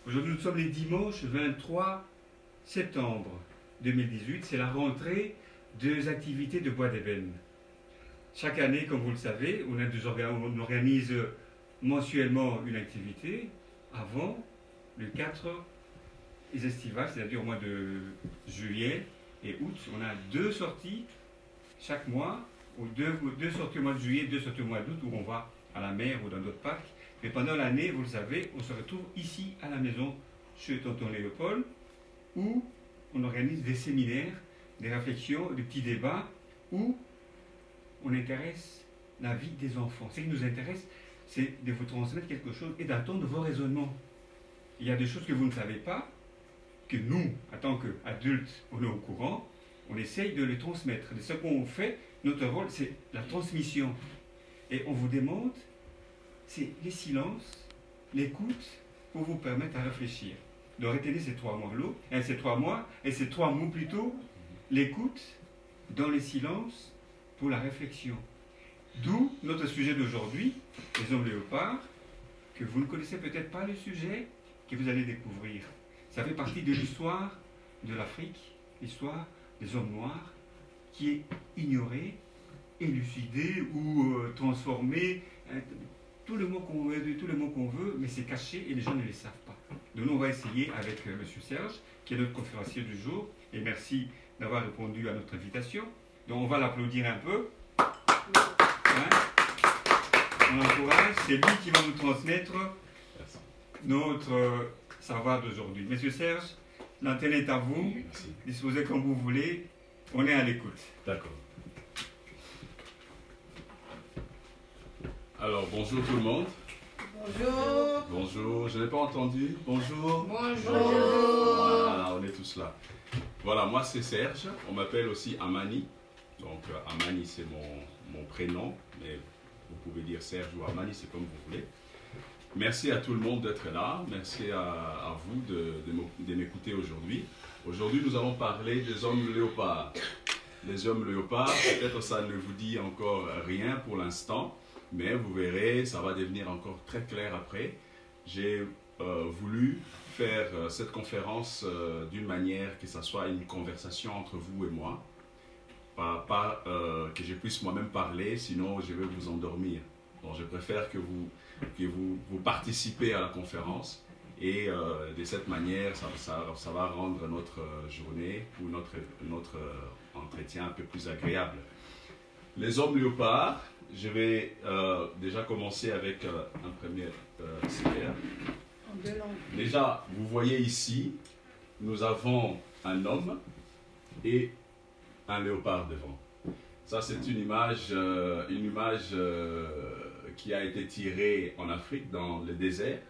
Aujourd'hui, nous sommes les dimanches 23 septembre 2018. C'est la rentrée des activités de Bois d'Ébène. Chaque année, comme vous le savez, on organise mensuellement une activité avant le 4 estivales, c'est-à-dire au mois de juillet et août. On a 2 sorties chaque mois, ou deux sorties au mois de juillet, 2 sorties au mois d'août, où on va à la mer ou dans d'autres parcs. Mais pendant l'année, vous le savez, on se retrouve ici à la maison chez Tonton Léopold, où on organise des séminaires, des réflexions, des petits débats, où on intéresse la vie des enfants. Ce qui nous intéresse, c'est de vous transmettre quelque chose et d'attendre vos raisonnements. Il y a des choses que vous ne savez pas, que nous, en tant qu'adultes, on est au courant, on essaye de les transmettre. De ce qu'on fait, notre rôle, c'est la transmission. Et on vous demande, c'est les silences, l'écoute, pour vous permettre à réfléchir. De retenir ces 3 mots-là, ces 3 mots plutôt, l'écoute dans les silences pour la réflexion. D'où notre sujet d'aujourd'hui, les hommes léopards, que vous ne connaissez peut-être pas le sujet, que vous allez découvrir. Ça fait partie de l'histoire de l'Afrique, l'histoire des hommes noirs, qui est ignorée, élucidée ou transformée. Tout le mot qu'on veut, mais c'est caché et les gens ne le savent pas. Donc nous, on va essayer avec M. Serge, qui est notre conférencier du jour, et merci d'avoir répondu à notre invitation. Donc on va l'applaudir un peu. Hein? On l'encourage, c'est lui qui va nous transmettre notre savoir d'aujourd'hui. Monsieur Serge, l'antenne est à vous, disposez comme vous voulez, on est à l'écoute. D'accord. Alors, bonjour tout le monde. Bonjour. Bonjour, je n'ai pas entendu. Bonjour. Bonjour. Voilà, on est tous là. Voilà, moi c'est Serge, on m'appelle aussi Amani. Donc Amani c'est mon prénom, mais vous pouvez dire Serge ou Amani, c'est comme vous voulez. Merci à tout le monde d'être là, merci à vous de m'écouter aujourd'hui. Aujourd'hui nous allons parler des hommes léopards. Les hommes léopards, peut-être ça ne vous dit encore rien pour l'instant, mais vous verrez, ça va devenir encore très clair après. J'ai voulu faire cette conférence d'une manière que ça soit une conversation entre vous et moi. Pas que je puisse moi-même parler, sinon je vais vous endormir. Donc je préfère que vous participez à la conférence et de cette manière, ça va rendre notre journée ou notre entretien un peu plus agréable. Les hommes léopards, je vais déjà commencer avec un premier CR. Déjà, vous voyez ici, nous avons un homme et un léopard devant. Ça, c'est une image qui a été tirée en Afrique, dans le désert.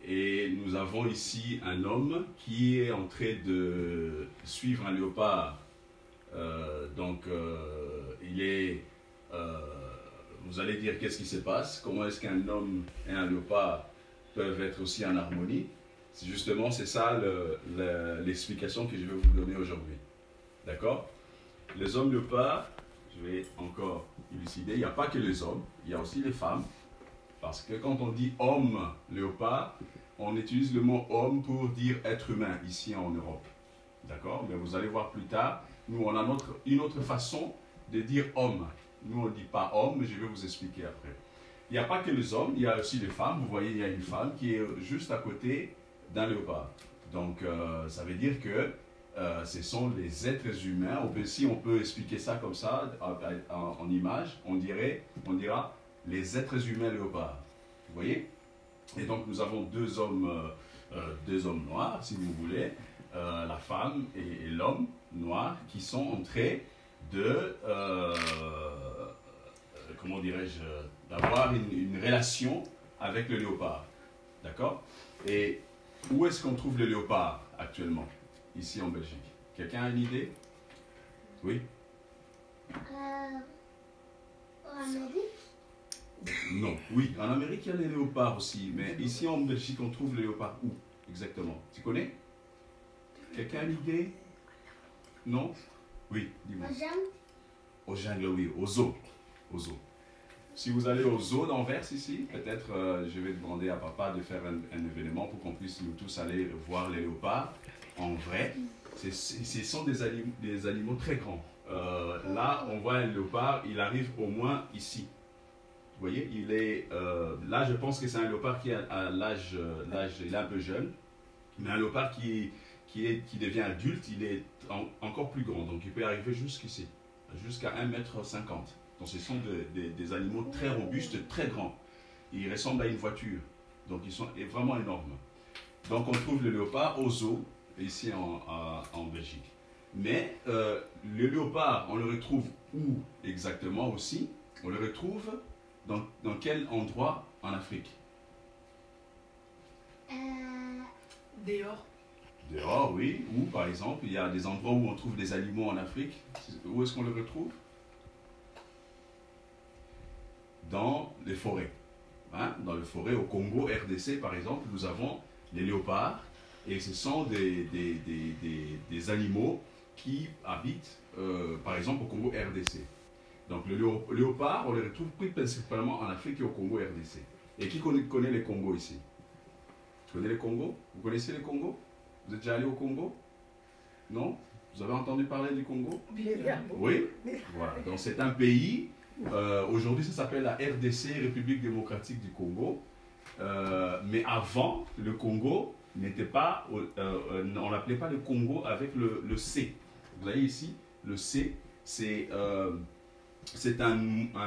Et nous avons ici un homme qui est en train de suivre un léopard. Vous allez dire qu'est-ce qui se passe, comment est-ce qu'un homme et un léopard peuvent être aussi en harmonie. C'est ça l'explication que je vais vous donner aujourd'hui. D'accord? Les hommes léopards, je vais encore élucider, il n'y a pas que les hommes, il y a aussi les femmes. Parce que quand on dit homme léopard, on utilise le mot homme pour dire être humain ici en Europe. D'accord? Mais vous allez voir plus tard, nous on a une autre façon de dire homme. Nous on ne dit pas homme, mais je vais vous expliquer après. Il n'y a pas que les hommes, il y a aussi les femmes. Vous voyez, il y a une femme qui est juste à côté d'un léopard. Donc ça veut dire que ce sont les êtres humains. Si on peut expliquer ça comme ça, en image, on dira les êtres humains léopards. Vous voyez? Et donc nous avons deux hommes noirs, si vous voulez, la femme et l'homme noir, qui sont en train de, comment dirais-je, d'avoir une relation avec le léopard. D'accord? Et où est-ce qu'on trouve le léopard actuellement, ici en Belgique? Quelqu'un a une idée? Oui? En Amérique? Non, oui, en Amérique il y a les léopards aussi, mais ici en Belgique on trouve le léopard où exactement? Tu connais? Quelqu'un a une idée? Non? Oui, dis-moi. Aux jungles? Au jungle, oui, au zoo. Au zoo. Si vous allez au zoo d'Anvers ici, peut-être je vais demander à papa de faire un événement pour qu'on puisse nous tous aller voir les léopards en vrai. Ce sont des animaux très grands. Là, on voit un léopard, il arrive au moins ici. Vous voyez, il est là, je pense que c'est un léopard qui a l'âge, il est un peu jeune, mais un léopard qui devient adulte, il est encore plus grand, donc il peut arriver jusqu'ici, jusqu'à 1,50 m. Donc ce sont des animaux très robustes, très grands. Ils ressemblent à une voiture, donc ils sont vraiment énormes. Donc on trouve le léopard au zoo, ici en Belgique. Mais le léopard, on le retrouve où exactement aussi? On le retrouve dans quel endroit en Afrique? Dehors. Dehors, oui. Ou par exemple, il y a des endroits où on trouve des animaux en Afrique. Où est-ce qu'on le retrouve? Dans les forêts. Hein? Dans les forêts, au Congo, RDC par exemple, nous avons les léopards. Et ce sont des animaux qui habitent, par exemple, au Congo RDC. Donc le léopard, on les retrouve principalement en Afrique et au Congo RDC. Et qui connaît les Congos ici? Tu connais les Congos? Vous connaissez les Congos? Vous êtes déjà allé au Congo? Non? Vous avez entendu parler du Congo? Oui? Voilà. Donc c'est un pays, aujourd'hui ça s'appelle la RDC, République démocratique du Congo. Mais avant, le Congo n'était pas, on l'appelait pas le Congo avec le C. Vous voyez ici, le C, c'est un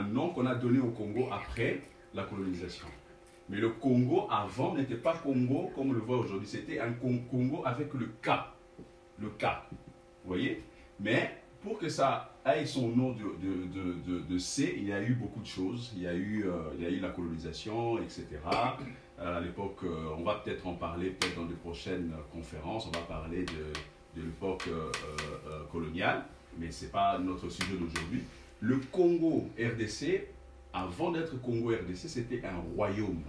nom qu'on a donné au Congo après la colonisation. Mais le Congo avant n'était pas Congo comme on le voit aujourd'hui, c'était un Congo avec le K. Le K. Vous voyez? Mais pour que ça ait son nom de C, il y a eu beaucoup de choses. Il y a eu la colonisation, etc. À l'époque, on va peut-être en parler peut-être dans de prochaines conférences. On va parler de l'époque coloniale, mais ce n'est pas notre sujet d'aujourd'hui. Le Congo RDC, avant d'être Congo RDC, c'était un royaume.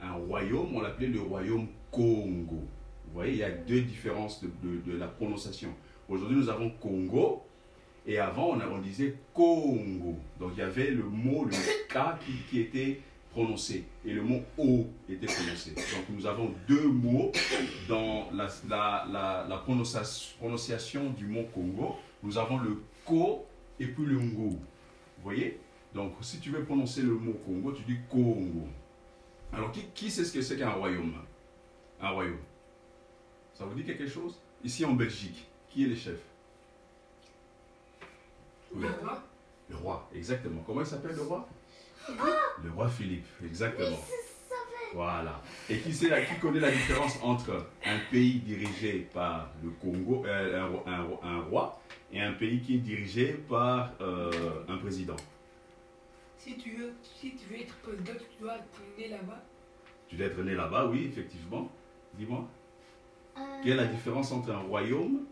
Un royaume, on l'appelait le royaume Congo. Vous voyez, il y a deux différences de la prononciation. Aujourd'hui, nous avons Congo, et avant, on disait Congo. Donc, il y avait le mot, le K qui était prononcé, et le mot O était prononcé. Donc, nous avons deux mots dans la prononciation du mot Congo. Nous avons le Ko et puis le Ngo. Vous voyez? Donc, si tu veux prononcer le mot Congo, tu dis Congo. Alors, qui sait ce que c'est qu'un royaume? Un royaume. Ça vous dit quelque chose? Ici en Belgique, qui est le chef? Oui. Le roi. Le roi, exactement. Comment il s'appelle le roi? Le roi Philippe, exactement. Voilà. Et qui connaît la différence entre un pays dirigé par le Congo, un roi, et un pays qui est dirigé par un président? Si tu veux être président, tu dois être né là-bas. Tu dois être né là-bas, oui, effectivement. Dis-moi. Quelle est la différence entre un royaume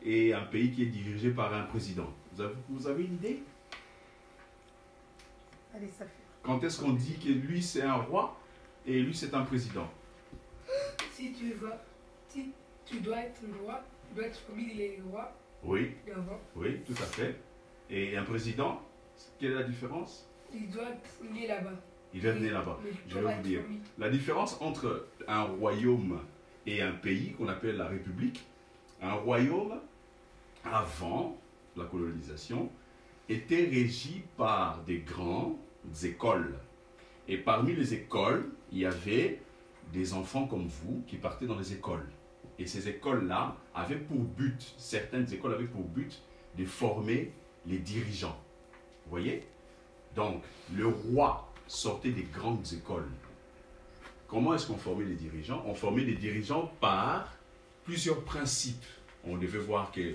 et un pays qui est dirigé par un président? Vous avez une idée? Allez, ça fait. Quand est-ce qu'on dit que lui c'est un roi et lui c'est un président? Si tu dois être le roi, tu dois être parmi les rois. Oui, D'avant. oui, tout à fait. Et un président, quelle est la différence? Il doit être né là-bas. Il doit venir là-bas. Mais tu Je peux vais pas vous être dire. famille. La différence entre un royaume et un pays qu'on appelle la République, un royaume, avant la colonisation, était régi par des grandes écoles. Et parmi les écoles, il y avait des enfants comme vous qui partaient dans les écoles. Et ces écoles-là avaient pour but, certaines écoles avaient pour but de former les dirigeants. Vous voyez? Donc, le roi sortait des grandes écoles. Comment est-ce qu'on formait les dirigeants? On formait les dirigeants par plusieurs principes. On devait voir que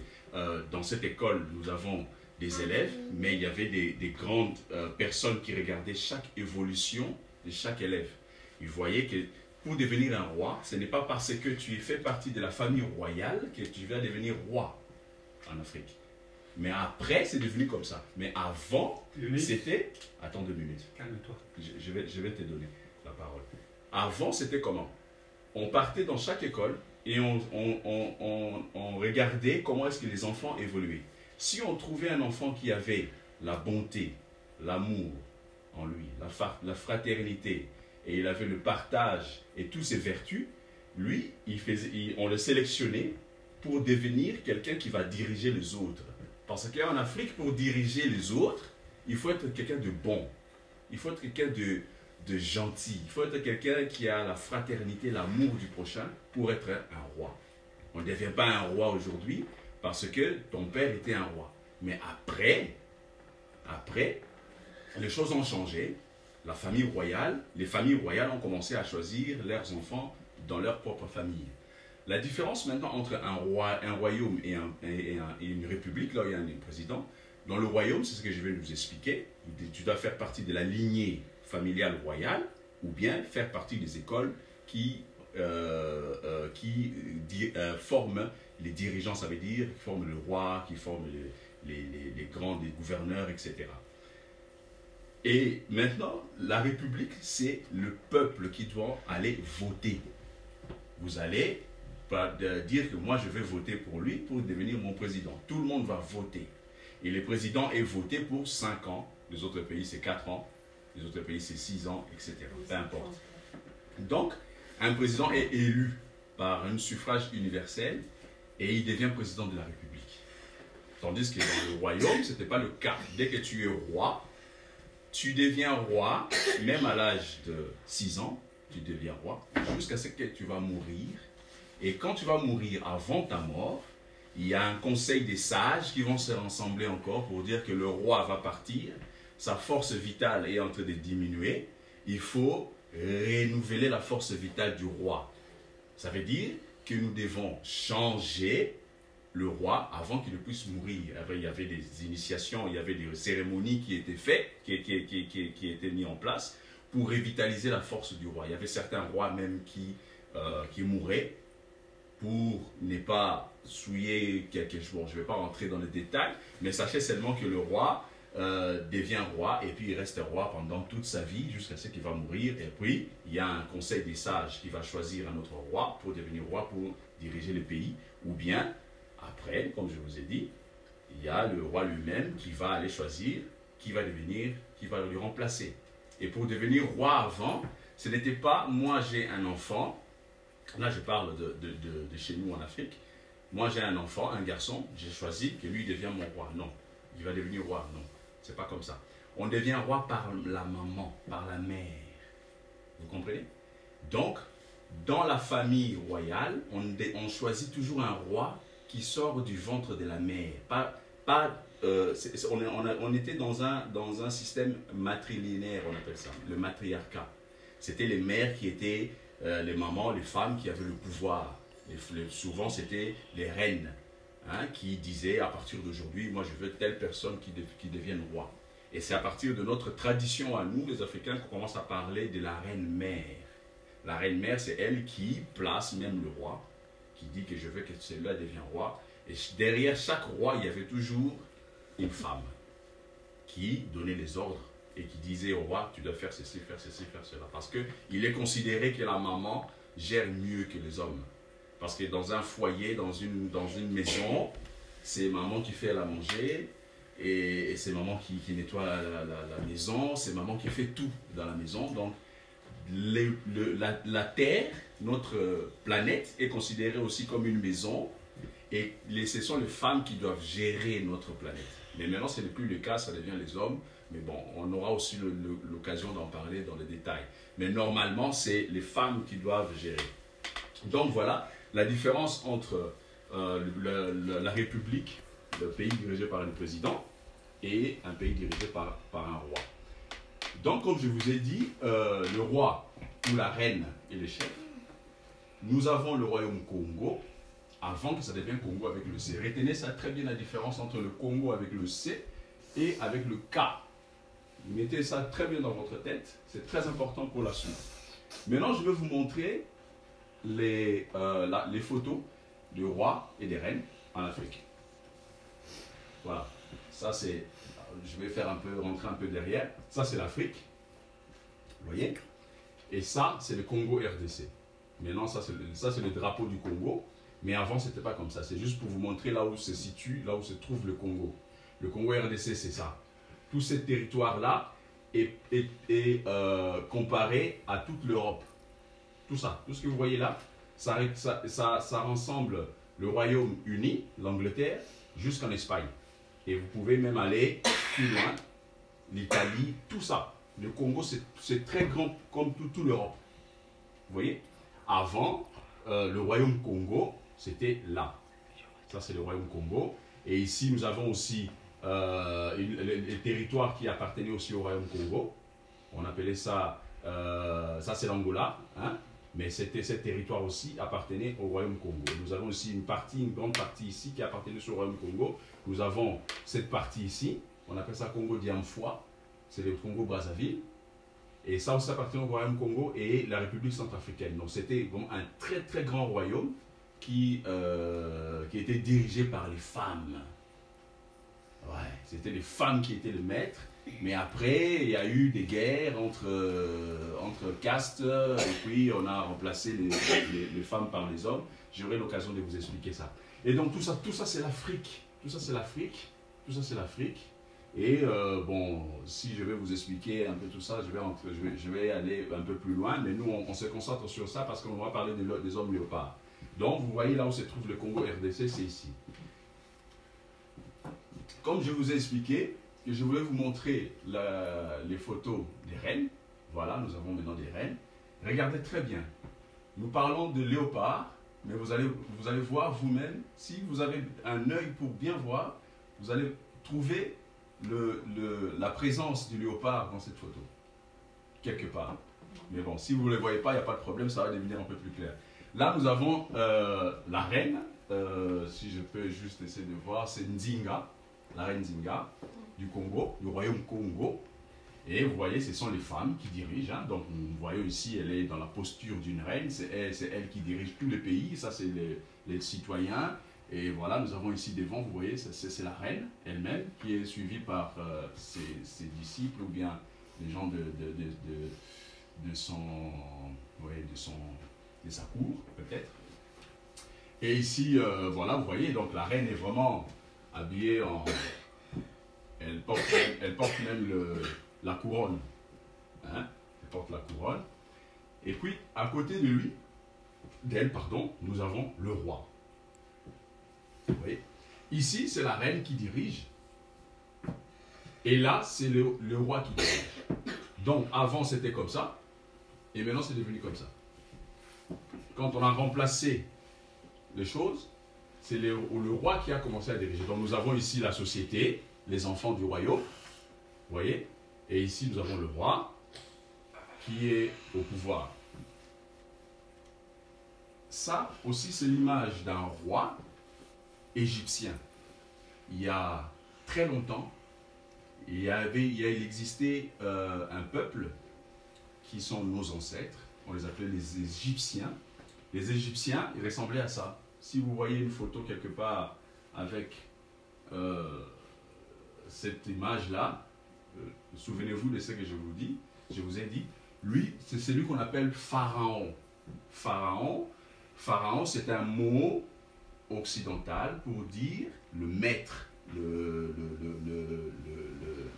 dans cette école, nous avons des élèves, mais il y avait des grandes personnes qui regardaient chaque évolution de chaque élève. Ils voyaient que pour devenir un roi, ce n'est pas parce que tu fais partie de la famille royale que tu vas devenir roi en Afrique. Mais après, c'est devenu comme ça. Mais avant, c'était... Attends 2 minutes. Calme-toi. Je vais te donner la parole. Avant, c'était comment? On partait dans chaque école et on regardait comment est-ce que les enfants évoluaient. Si on trouvait un enfant qui avait la bonté, l'amour en lui, la fraternité, et il avait le partage et toutes ses vertus, lui, on le sélectionnait pour devenir quelqu'un qui va diriger les autres. Parce qu'en Afrique, pour diriger les autres, il faut être quelqu'un de bon. Il faut être quelqu'un de gentil. Il faut être quelqu'un qui a la fraternité, l'amour du prochain pour être un roi. On ne devient pas un roi aujourd'hui parce que ton père était un roi. Mais après, les choses ont changé. La famille royale, les familles royales ont commencé à choisir leurs enfants dans leur propre famille. La différence maintenant entre un royaume et une république, là où il y a un président, dans le royaume, c'est ce que je vais vous expliquer, tu dois faire partie de la lignée familiale royale ou bien faire partie des écoles qui forment les dirigeants, ça veut dire qui forment le roi, qui forment les grands, les gouverneurs, etc. Et maintenant, la République, c'est le peuple qui doit aller voter. Vous allez pas dire que moi je vais voter pour lui pour devenir mon président. Tout le monde va voter. Et le président est voté pour 5 ans. Les autres pays, c'est 4 ans. Les autres pays, c'est 6 ans, etc. Peu importe. Donc, un président est élu par un suffrage universel et il devient président de la République. Tandis que dans le royaume, ce n'était pas le cas. Dès que tu es roi, tu deviens roi, même à l'âge de 6 ans, tu deviens roi, jusqu'à ce que tu vas mourir. Et quand tu vas mourir avant ta mort, il y a un conseil des sages qui vont se rassembler encore pour dire que le roi va partir, sa force vitale est en train de diminuer, il faut renouveler la force vitale du roi. Ça veut dire que nous devons changer le roi avant qu'il ne puisse mourir. Après, il y avait des initiations, il y avait des cérémonies qui étaient faites, qui étaient mises en place pour revitaliser la force du roi. Il y avait certains rois même qui mouraient pour ne pas souiller quelque chose. Bon, je ne vais pas rentrer dans les détails, mais sachez seulement que le roi devient roi et puis il reste roi pendant toute sa vie jusqu'à ce qu'il va mourir. Et puis, il y a un conseil des sages qui va choisir un autre roi pour devenir roi, pour diriger le pays. Ou bien, après, comme je vous ai dit, il y a le roi lui-même qui va aller choisir qui va le remplacer. Et pour devenir roi avant, ce n'était pas moi j'ai un enfant. Là, je parle de chez nous en Afrique. Moi, j'ai un enfant, un garçon, j'ai choisi que lui devienne mon roi. Non, il va devenir roi. Non, c'est pas comme ça. On devient roi par la maman, par la mère. Vous comprenez? Donc, dans la famille royale, on choisit toujours un roi qui sort du ventre de la mère. On était dans un système matrilinéaire, on appelle ça, le matriarcat. C'était les mères qui étaient les mamans, les femmes qui avaient le pouvoir. Souvent, c'était les reines qui disaient à partir d'aujourd'hui, moi je veux telle personne qui devienne roi. Et c'est à partir de notre tradition à nous, les Africains, qu'on commence à parler de la reine-mère. La reine-mère, c'est elle qui place même le roi, qui dit que je veux que celui-là devienne roi. Et derrière chaque roi, il y avait toujours une femme qui donnait les ordres et qui disait au roi, tu dois faire ceci, faire cela. Parce qu'il est considéré que la maman gère mieux que les hommes. Parce que dans un foyer, dans une maison, c'est maman qui fait à manger, et c'est maman qui nettoie la maison, c'est maman qui fait tout dans la maison. Donc, la Terre, notre planète, est considérée aussi comme une maison, et ce sont les femmes qui doivent gérer notre planète. Mais maintenant, ce n'est plus le cas, ça devient les hommes. Mais bon, on aura aussi l'occasion d'en parler dans les détails. Mais normalement, c'est les femmes qui doivent gérer. Donc voilà la différence entre la République, le pays dirigé par un président, et un pays dirigé par un roi. Donc, comme je vous ai dit, le roi ou la reine est le chef. Nous avons le royaume Congo, avant que ça devienne Congo avec le C. Retenez ça très bien, la différence entre le Congo avec le C et avec le K. Mettez ça très bien dans votre tête, c'est très important pour la suite. Maintenant, je vais vous montrer les photos de rois et des reines en Afrique. Voilà, ça c'est, je vais rentrer un peu derrière. Ça c'est l'Afrique, vous voyez. Et ça c'est le Congo RDC. Maintenant ça c'est le drapeau du Congo. Mais avant c'était pas comme ça, c'est juste pour vous montrer là où se situe, là où se trouve le Congo. Le Congo RDC c'est ça. Tout ce territoire là comparé à toute l'Europe. Tout ça, tout ce que vous voyez là, ça rassemble le Royaume-Uni, l'Angleterre, jusqu'en Espagne. Et vous pouvez même aller plus loin, l'Italie, tout ça. Le Congo, c'est très grand comme toute l'Europe. Vous voyez? Avant, le Royaume Congo, c'était là. Ça, c'est le Royaume Congo. Et ici, nous avons aussi les territoires qui appartenaient aussi au Royaume Congo. On appelait ça, ça c'est l'Angola, hein? Mais ces territoires aussi appartenaient au Royaume Congo. Nous avons aussi une grande partie ici qui appartenait au Royaume Congo. Nous avons cette partie ici, on appelle ça Congo Diamfoua, c'est le Congo Brazzaville. Et ça aussi appartient au Royaume Congo et la République centrafricaine. Donc c'était vraiment un très très grand royaume qui était dirigé par les femmes. Ouais, c'était les femmes qui étaient le maître. Mais après, il y a eu des guerres entre castes, et puis on a remplacé les femmes par les hommes. J'aurai l'occasion de vous expliquer ça. Et donc tout ça c'est l'Afrique. Tout ça c'est l'Afrique. Tout ça c'est l'Afrique. Et bon, si je vais vous expliquer un peu tout ça, je vais aller un peu plus loin, mais nous on se concentre sur ça parce qu'on va parler des hommes léopards. Donc vous voyez là où se trouve le Congo RDC, c'est ici. Comme je vous ai expliqué, je voulais vous montrer les photos des rennes. Voilà, nous avons maintenant des rennes. Regardez très bien. Nous parlons de léopard, mais vous allez voir vous-même, si vous avez un œil pour bien voir, vous allez trouver la présence du léopard dans cette photo. Quelque part. Mais bon, si vous ne le voyez pas, il n'y a pas de problème, ça va devenir un peu plus clair. Là, nous avons la reine. Si je peux juste essayer de voir, c'est Nzinga. La reine Nzinga du Congo, du royaume Congo. Et vous voyez, ce sont les femmes qui dirigent. Hein. Donc, vous voyez ici, elle est dans la posture d'une reine. C'est elle qui dirige tous les pays. Ça, c'est les citoyens. Et voilà, nous avons ici devant, vous voyez, c'est la reine elle-même qui est suivie par ses disciples ou bien les gens de sa cour, peut-être. Et ici, voilà, vous voyez, donc la reine est vraiment habillée en... Elle porte même la couronne. Hein? Elle porte la couronne. Et puis, à côté d'elle, nous avons le roi. Vous voyez? Ici, c'est la reine qui dirige. Et là, c'est le roi qui dirige. Donc, avant, c'était comme ça. Et maintenant, c'est devenu comme ça. Quand on a remplacé les choses, c'est le roi qui a commencé à diriger. Donc, nous avons ici la société, les enfants du royaume. Vous voyez? Et ici, nous avons le roi qui est au pouvoir. Ça aussi, c'est l'image d'un roi égyptien. Il y a très longtemps, il existait un peuple qui sont nos ancêtres. On les appelait les Égyptiens. Les Égyptiens, ils ressemblaient à ça. Si vous voyez une photo quelque part avec cette image-là, souvenez-vous de ce que je vous ai dit. Lui, c'est celui qu'on appelle Pharaon. Pharaon, c'est un mot occidental pour dire le maître,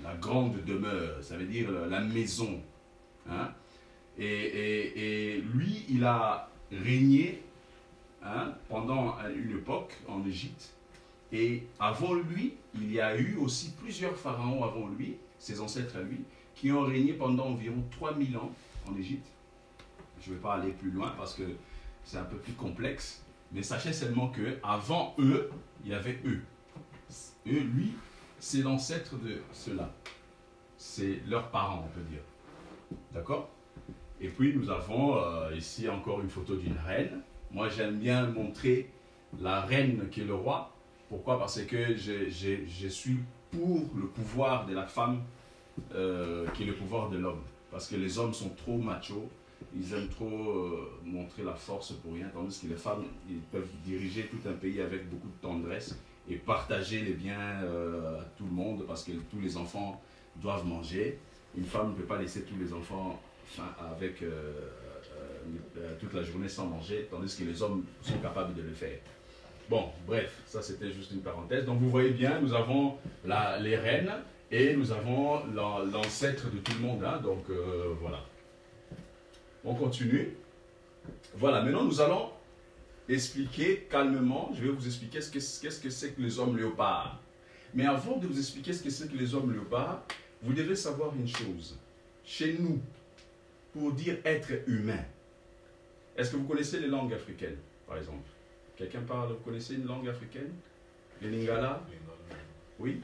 la grande demeure, ça veut dire la maison. Hein? Et lui, il a régné pendant une époque en Égypte. Et avant lui, il y a eu aussi plusieurs pharaons avant lui, ses ancêtres à lui, qui ont régné pendant environ 3000 ans en Égypte. Je ne vais pas aller plus loin parce que c'est un peu plus complexe, mais sachez seulement qu'avant eux, il y avait eux. Lui, c'est l'ancêtre de ceux-là. C'est leurs parents, on peut dire. D'accord? Et puis nous avons ici encore une photo d'une reine. Moi, j'aime bien montrer la reine qui est le roi. Pourquoi? Parce que je suis pour le pouvoir de la femme qui est le pouvoir de l'homme. Parce que les hommes sont trop machos, ils aiment trop montrer la force pour rien, tandis que les femmes, ils peuvent diriger tout un pays avec beaucoup de tendresse et partager les biens à tout le monde parce que tous les enfants doivent manger. Une femme ne peut pas laisser tous les enfants avec toute la journée sans manger, tandis que les hommes sont capables de le faire. Bon, bref, ça c'était juste une parenthèse. Donc vous voyez bien, nous avons les reines Et nous avons l'ancêtre de tout le monde, hein, donc voilà. On continue. Voilà, maintenant nous allons expliquer calmement, je vais vous expliquer qu'est-ce que c'est que les hommes léopards. Mais avant de vous expliquer ce que c'est que les hommes léopards, vous devez savoir une chose. Chez nous, pour dire être humain, est-ce que vous connaissez les langues africaines, par exemple? Quelqu'un parle, vous connaissez une langue africaine? Les Lingala? Oui?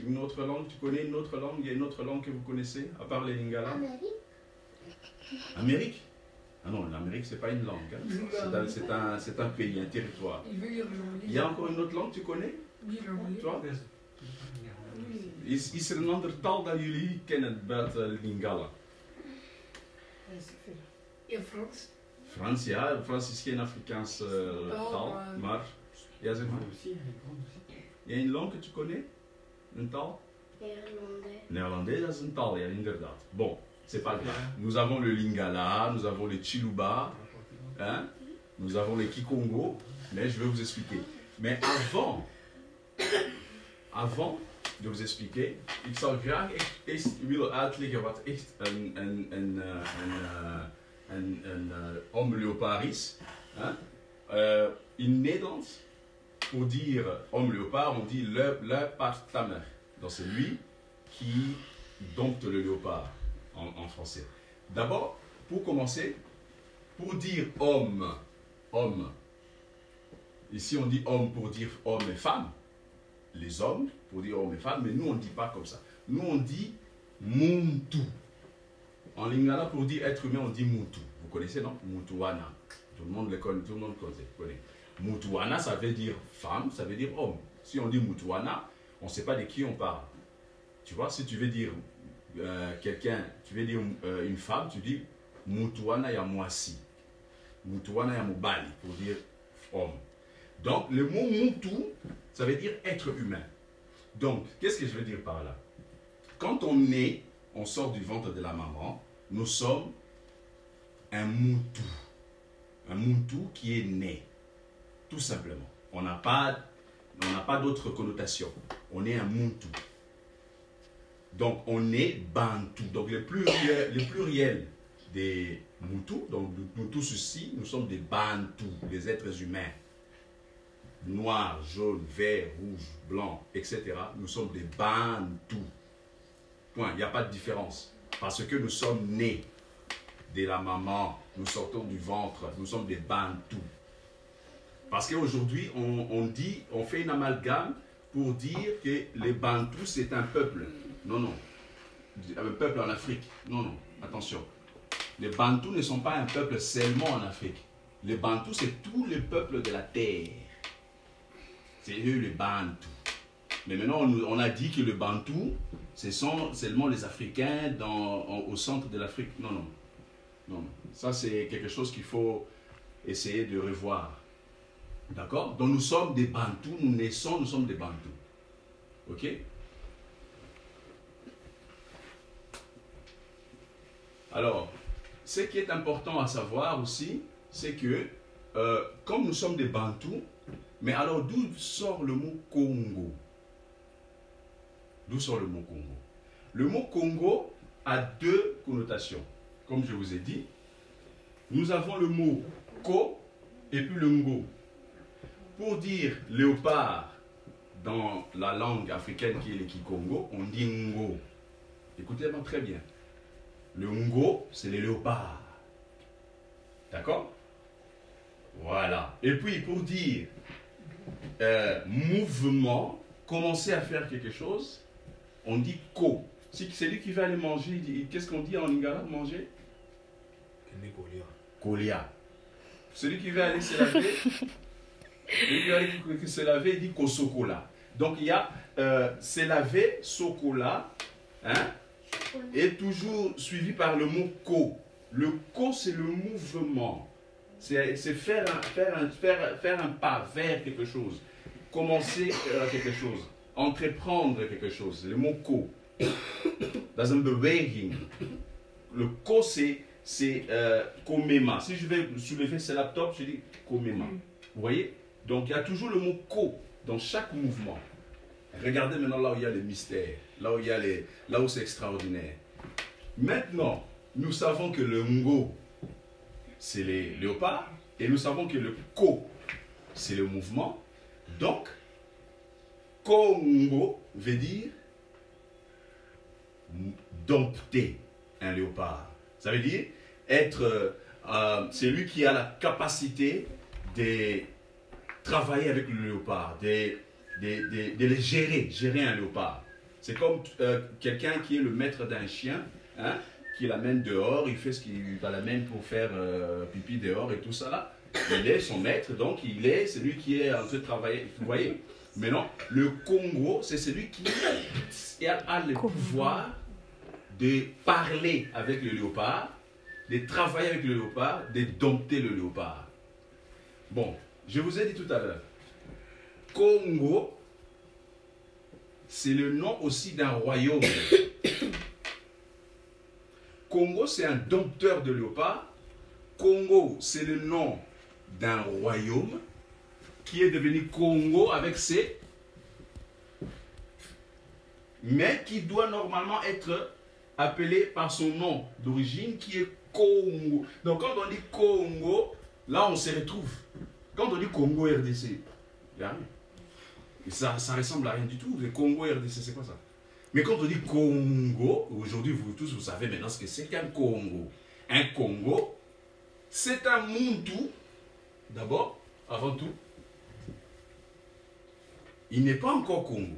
Une autre langue, tu connais une autre langue? Il y a une autre langue que vous connaissez, à part les Lingala? Amérique. Amérique? Ah non, l'Amérique, c'est pas une langue. Hein. C'est un pays, un territoire. Il y a encore une autre langue, tu connais? Toi? Is er een ander taal dat jullie kennen buiten Lingala? Ja, Frans. Frans, ja. Frans is geen Afrikaanse taal, maar... Ja, zeg maar. Il y a une langue que tu connais? Une taal? Néerlandais. Néerlandais, dat is een taal, ja, inderdaad. Bon, c'est pas grave. Nous avons le Lingala, nous avons le Chiluba, hein? Nous avons le Kikongo, mais je vais vous expliquer. Mais avant de vous expliquer, ik zou graag echt willen uitleggen wat echt een homme léopard is. Hein? In Nederlands, pour dire homme léopard, on dit leopardtamer. Donc c'est lui qui dompte le léopard en français. D'abord, pour commencer, pour dire homme, ici on dit homme pour dire homme et femme, les hommes pour dire hommes et femmes, mais nous on ne dit pas comme ça. Nous on dit muntu. En lingala, pour dire être humain, on dit mutu. Vous connaissez, non? Mutuana. Tout le monde le connaît, tout le monde connaît. Mutuana, ça veut dire femme, ça veut dire homme. Si on dit mutuana, on ne sait pas de qui on parle. Tu vois, si tu veux dire quelqu'un, tu veux dire une femme, tu dis mutuana ya moisi. Mutuana ya mubali, pour dire homme. Donc, le mot mutu, ça veut dire être humain. Donc, qu'est-ce que je veux dire par là? Quand on naît, on sort du ventre de la maman, nous sommes un mutu. Un mutu qui est né. Tout simplement. On n'a pas d'autre connotation. On est un mutu. Donc, on est bantu. Donc, le pluriel des mutu, donc nous tous ici, nous sommes des bantus, des êtres humains. Noir, jaune, vert, rouge, blanc, etc. Nous sommes des bantus. Point. Il n'y a pas de différence. Parce que nous sommes nés de la maman, nous sortons du ventre, nous sommes des bantus. Parce qu'aujourd'hui, on fait une amalgame pour dire que les bantus, c'est un peuple. Non, non. Un peuple en Afrique. Non, non. Attention. Les bantus ne sont pas un peuple seulement en Afrique. Les bantus, c'est tous les peuples de la terre. C'est eux les bantus. Mais maintenant, on a dit que le bantu, ce sont seulement les Africains au centre de l'Afrique. Non, non. Non. Ça, c'est quelque chose qu'il faut essayer de revoir. D'accord? Donc, nous sommes des bantus. Nous naissons, nous sommes des bantus. OK? Alors, ce qui est important à savoir aussi, c'est que, comme nous sommes des bantus, mais alors d'où sort le mot Congo? D'où sort le mot Congo? Le mot Congo a deux connotations. Comme je vous ai dit, nous avons le mot Ko et puis le Ngo. Pour dire léopard dans la langue africaine qui est le Kikongo, on dit Ngo. Écoutez-moi très bien. Le Ngo, c'est les léopards. D'accord? Voilà. Et puis pour dire mouvement, commencer à faire quelque chose, on dit Ko. Si c'est lui qui va aller manger, qu'est-ce qu'on dit en lingala, manger? Kolia. Celui qui va aller se laver, celui qui va aller se laver, il dit Kosokola. Donc il y a se laver, Sokola, hein, et toujours suivi par le mot Ko. Le Ko, c'est le mouvement. C'est faire un pas vers quelque chose. Commencer quelque chose. Entreprendre quelque chose. Le mot Ko. Dans une beweging. Le Ko, c'est komema. Si je vais soulever ce laptop, je dis komema. Vous voyez? Donc il y a toujours le mot Ko dans chaque mouvement. Regardez maintenant là où il y a les mystères, là où c'est extraordinaire. Maintenant, nous savons que le ngo, c'est les léopards, et nous savons que le ko, c'est le mouvement. Donc, Congo veut dire dompter un léopard. Ça veut dire être celui qui a la capacité de travailler avec le léopard, de le gérer un léopard. C'est comme quelqu'un qui est le maître d'un chien, hein, qui l'amène dehors, il fait ce qu'il va l'amener pour faire pipi dehors et tout ça là. Il est son maître, donc il est celui qui est en train de travailler. Vous voyez? Maintenant, le Congo, c'est celui qui a le pouvoir de parler avec le léopard, de travailler avec le léopard, de dompter le léopard. Bon, je vous ai dit tout à l'heure, Congo, c'est le nom aussi d'un royaume. Congo, c'est un dompteur de léopard. Congo, c'est le nom d'un royaume qui est devenu Congo avec ses... mais qui doit normalement être appelé par son nom d'origine qui est Congo. Donc quand on dit Congo, là on se retrouve. Quand on dit Congo RDC, il n'y a rien. Et ça ressemble à rien du tout. Le Congo RDC, c'est quoi ça? Mais quand on dit Congo, aujourd'hui vous tous vous savez maintenant ce que c'est qu'un Congo. Un Congo, c'est un Muntu, d'abord, avant tout. Il n'est pas encore Congo.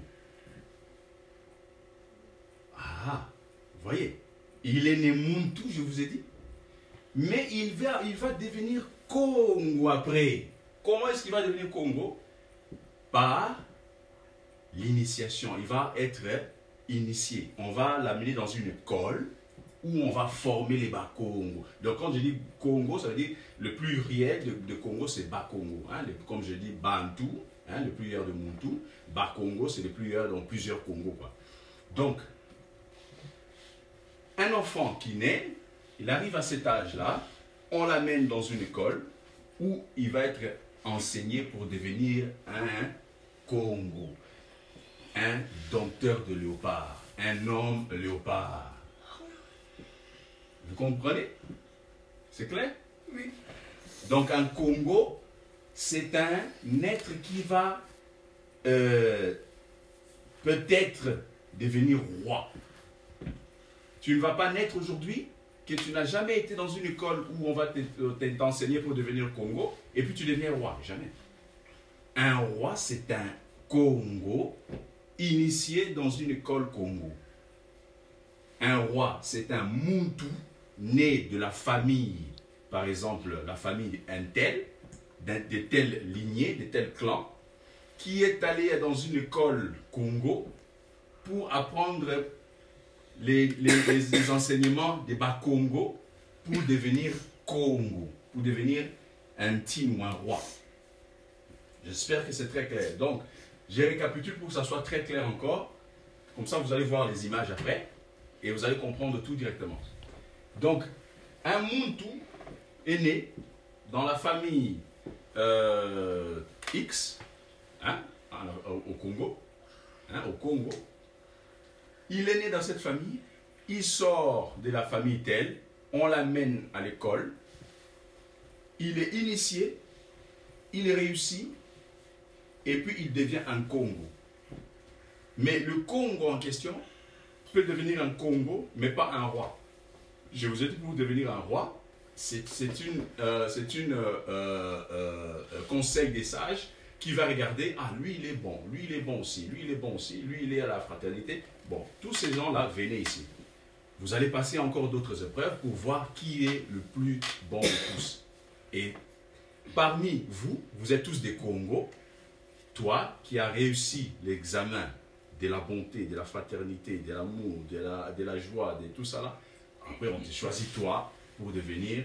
Ah, vous voyez, il est né Muntu, je vous ai dit. Mais il va devenir Congo après. Comment est-ce qu'il va devenir Congo? Par l'initiation. Il va être initié. On va l'amener dans une école où on va former les Bakongo. Donc quand je dis Congo, ça veut dire le pluriel de Congo, c'est Bakongo. Hein? Comme je dis Bantu, hein, le pluriel de Muntu. Bakongo, c'est le pluriel dans plusieurs Congos, quoi. Donc, un enfant qui naît, il arrive à cet âge-là, on l'amène dans une école où il va être enseigné pour devenir un Congo, un dompteur de léopard, un homme léopard. Vous comprenez? C'est clair? Oui. Donc un Congo, c'est un être qui va peut-être devenir roi. Tu ne vas pas naître aujourd'hui, que tu n'as jamais été dans une école où on va t'enseigner pour devenir Congo, et puis tu deviens roi. Jamais. Un roi, c'est un Congo initié dans une école Congo. Un roi, c'est un Muntu né de la famille, par exemple la famille Intel, de telle lignée, de tel clan, qui est allé dans une école Congo pour apprendre les enseignements des Bakongo pour devenir Congo, pour devenir un teen ou un roi. J'espère que c'est très clair. Donc, je récapitule pour que ça soit très clair encore. Comme ça, vous allez voir les images après et vous allez comprendre tout directement. Donc, un Muntu est né dans la famille X, hein, au Congo. Hein, au Congo. Il est né dans cette famille, il sort de la famille telle, on l'amène à l'école, il est initié, il réussit, et puis il devient un Congo. Mais le Congo en question peut devenir un Congo, mais pas un roi. Je vous ai dit, pour devenir un roi, c'est conseil des sages qui va regarder, ah lui il est bon aussi, lui il est bon aussi, lui il est à la fraternité. Bon, tous ces gens-là, venez ici. Vous allez passer encore d'autres épreuves pour voir qui est le plus bon de tous. Et parmi vous, vous êtes tous des Congos. Toi qui as réussi l'examen de la bonté, de la fraternité, de l'amour, de la joie, de tout ça là, après on te choisit toi pour devenir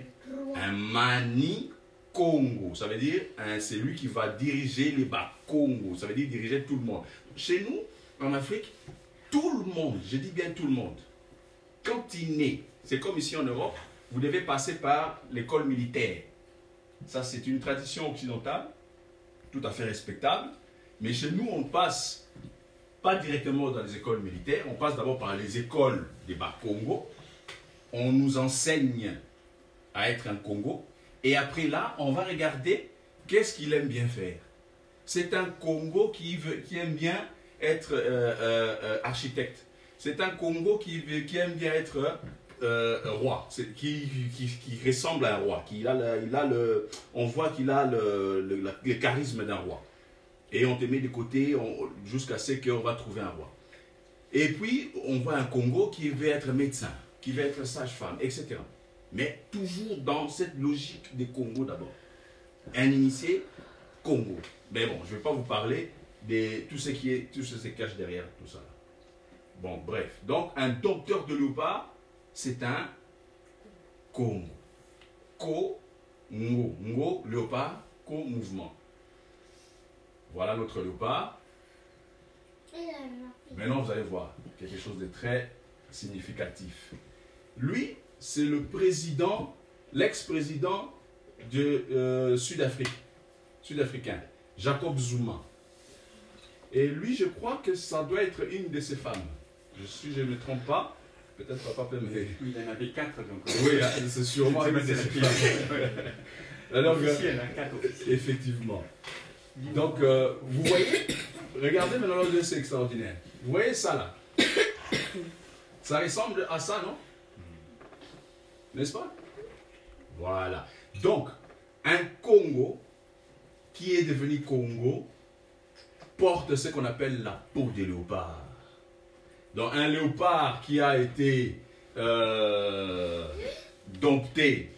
un Mani Congo. Ça veut dire c'est lui qui va diriger les Bakongo. Ça veut dire diriger tout le monde. Chez nous, en Afrique, tout le monde, je dis bien tout le monde, quand il naît, c'est comme ici en Europe, vous devez passer par l'école militaire. Ça, c'est une tradition occidentale, tout à fait respectable. Mais chez nous, on passe pas directement dans les écoles militaires, on passe d'abord par les écoles des Bas-Congo. On nous enseigne à être un Congo. Et après là, on va regarder qu'est-ce qu'il aime bien faire. C'est un Congo qui aime bien être architecte. C'est un Congo qui aime bien être roi, qui ressemble à un roi. On voit qu'il a le charisme d'un roi. Et on te met de côté jusqu'à ce qu'on va trouver un roi. Et puis, on voit un Congo qui veut être médecin, qui veut être sage-femme, etc. Mais toujours dans cette logique des Congo d'abord. Un initié, Congo. Mais bon, je ne vais pas vous parler de tout ce qui se cache derrière tout ça. Bon, bref. Donc, un dompteur de léopard, c'est un Congo. Ko, ngo. Ngo, léopard, ko, mouvement. Voilà notre léopard. Maintenant, vous allez voir quelque chose de très significatif. Lui, c'est le président, l'ex-président de sud-africain, Jacob Zuma. Et lui, je crois que ça doit être une de ses femmes. Si je ne me trompe pas, peut-être papa peut me... Il en avait 4, donc... Oui, c'est sûrement une de ses femmes. Alors, effectivement. Donc, vous voyez, regardez maintenant le c'est extraordinaire. Vous voyez ça là? Ça ressemble à ça, non? N'est-ce pas? Voilà. Donc, un Congo qui est devenu Congo porte ce qu'on appelle la peau de léopard. Donc, un léopard qui a été dompté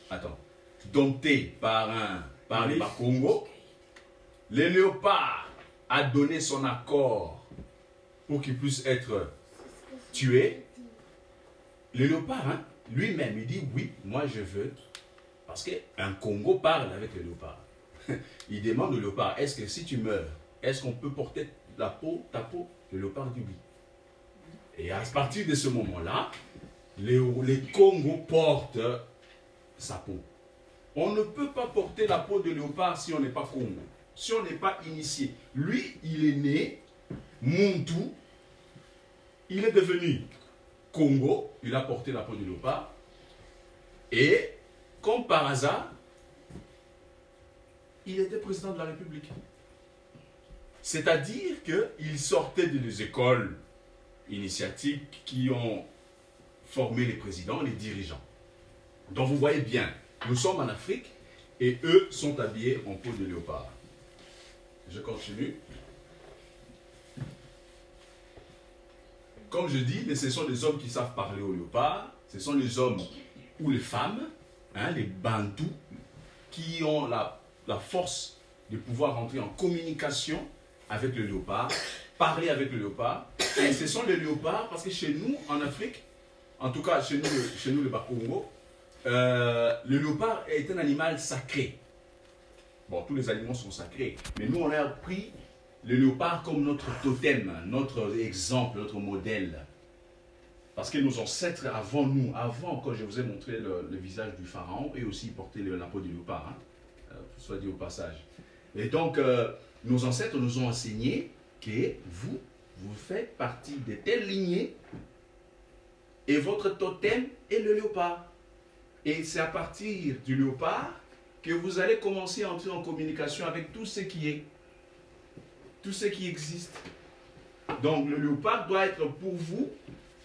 par les Congo. Le léopard a donné son accord pour qu'il puisse être tué. Le léopard, lui-même, il dit oui, moi je veux. Parce qu'un Congo parle avec le léopard. Il demande au léopard, est-ce que si tu meurs, est-ce qu'on peut porter ta peau? Le léopard dit oui. Et à partir de ce moment-là, les Congos portent sa peau. On ne peut pas porter la peau de léopard si on n'est pas Congo. Si on n'est pas initié. Lui, il est né Muntu. Il est devenu Congo. Il a porté la peau de léopard. Et, comme par hasard, il était président de la République. C'est-à-dire qu'il sortait des écoles initiatiques qui ont formé les présidents, les dirigeants. Donc vous voyez bien, nous sommes en Afrique et eux sont habillés en peau de léopard. Je continue. Comme je dis, ce sont des hommes qui savent parler au léopard. Ce sont les hommes ou les femmes, les Bantous, qui ont la force de pouvoir entrer en communication avec le léopard, parler avec le léopard. Et ce sont les léopards, parce que chez nous, en Afrique, en tout cas chez nous le Bas-Congo, le léopard est un animal sacré. Bon, tous les animaux sont sacrés, mais nous on a pris le léopard comme notre totem, notre exemple, notre modèle. Parce que nos ancêtres avant nous, quand je vous ai montré le visage du pharaon, eux aussi portaient la peau du léopard, soit dit au passage. Et donc, nos ancêtres nous ont enseigné que vous faites partie de telle lignée et votre totem est le léopard. Et c'est à partir du léopard que vous allez commencer à entrer en communication avec tout ce qui est, tout ce qui existe. Donc le léopard doit être pour vous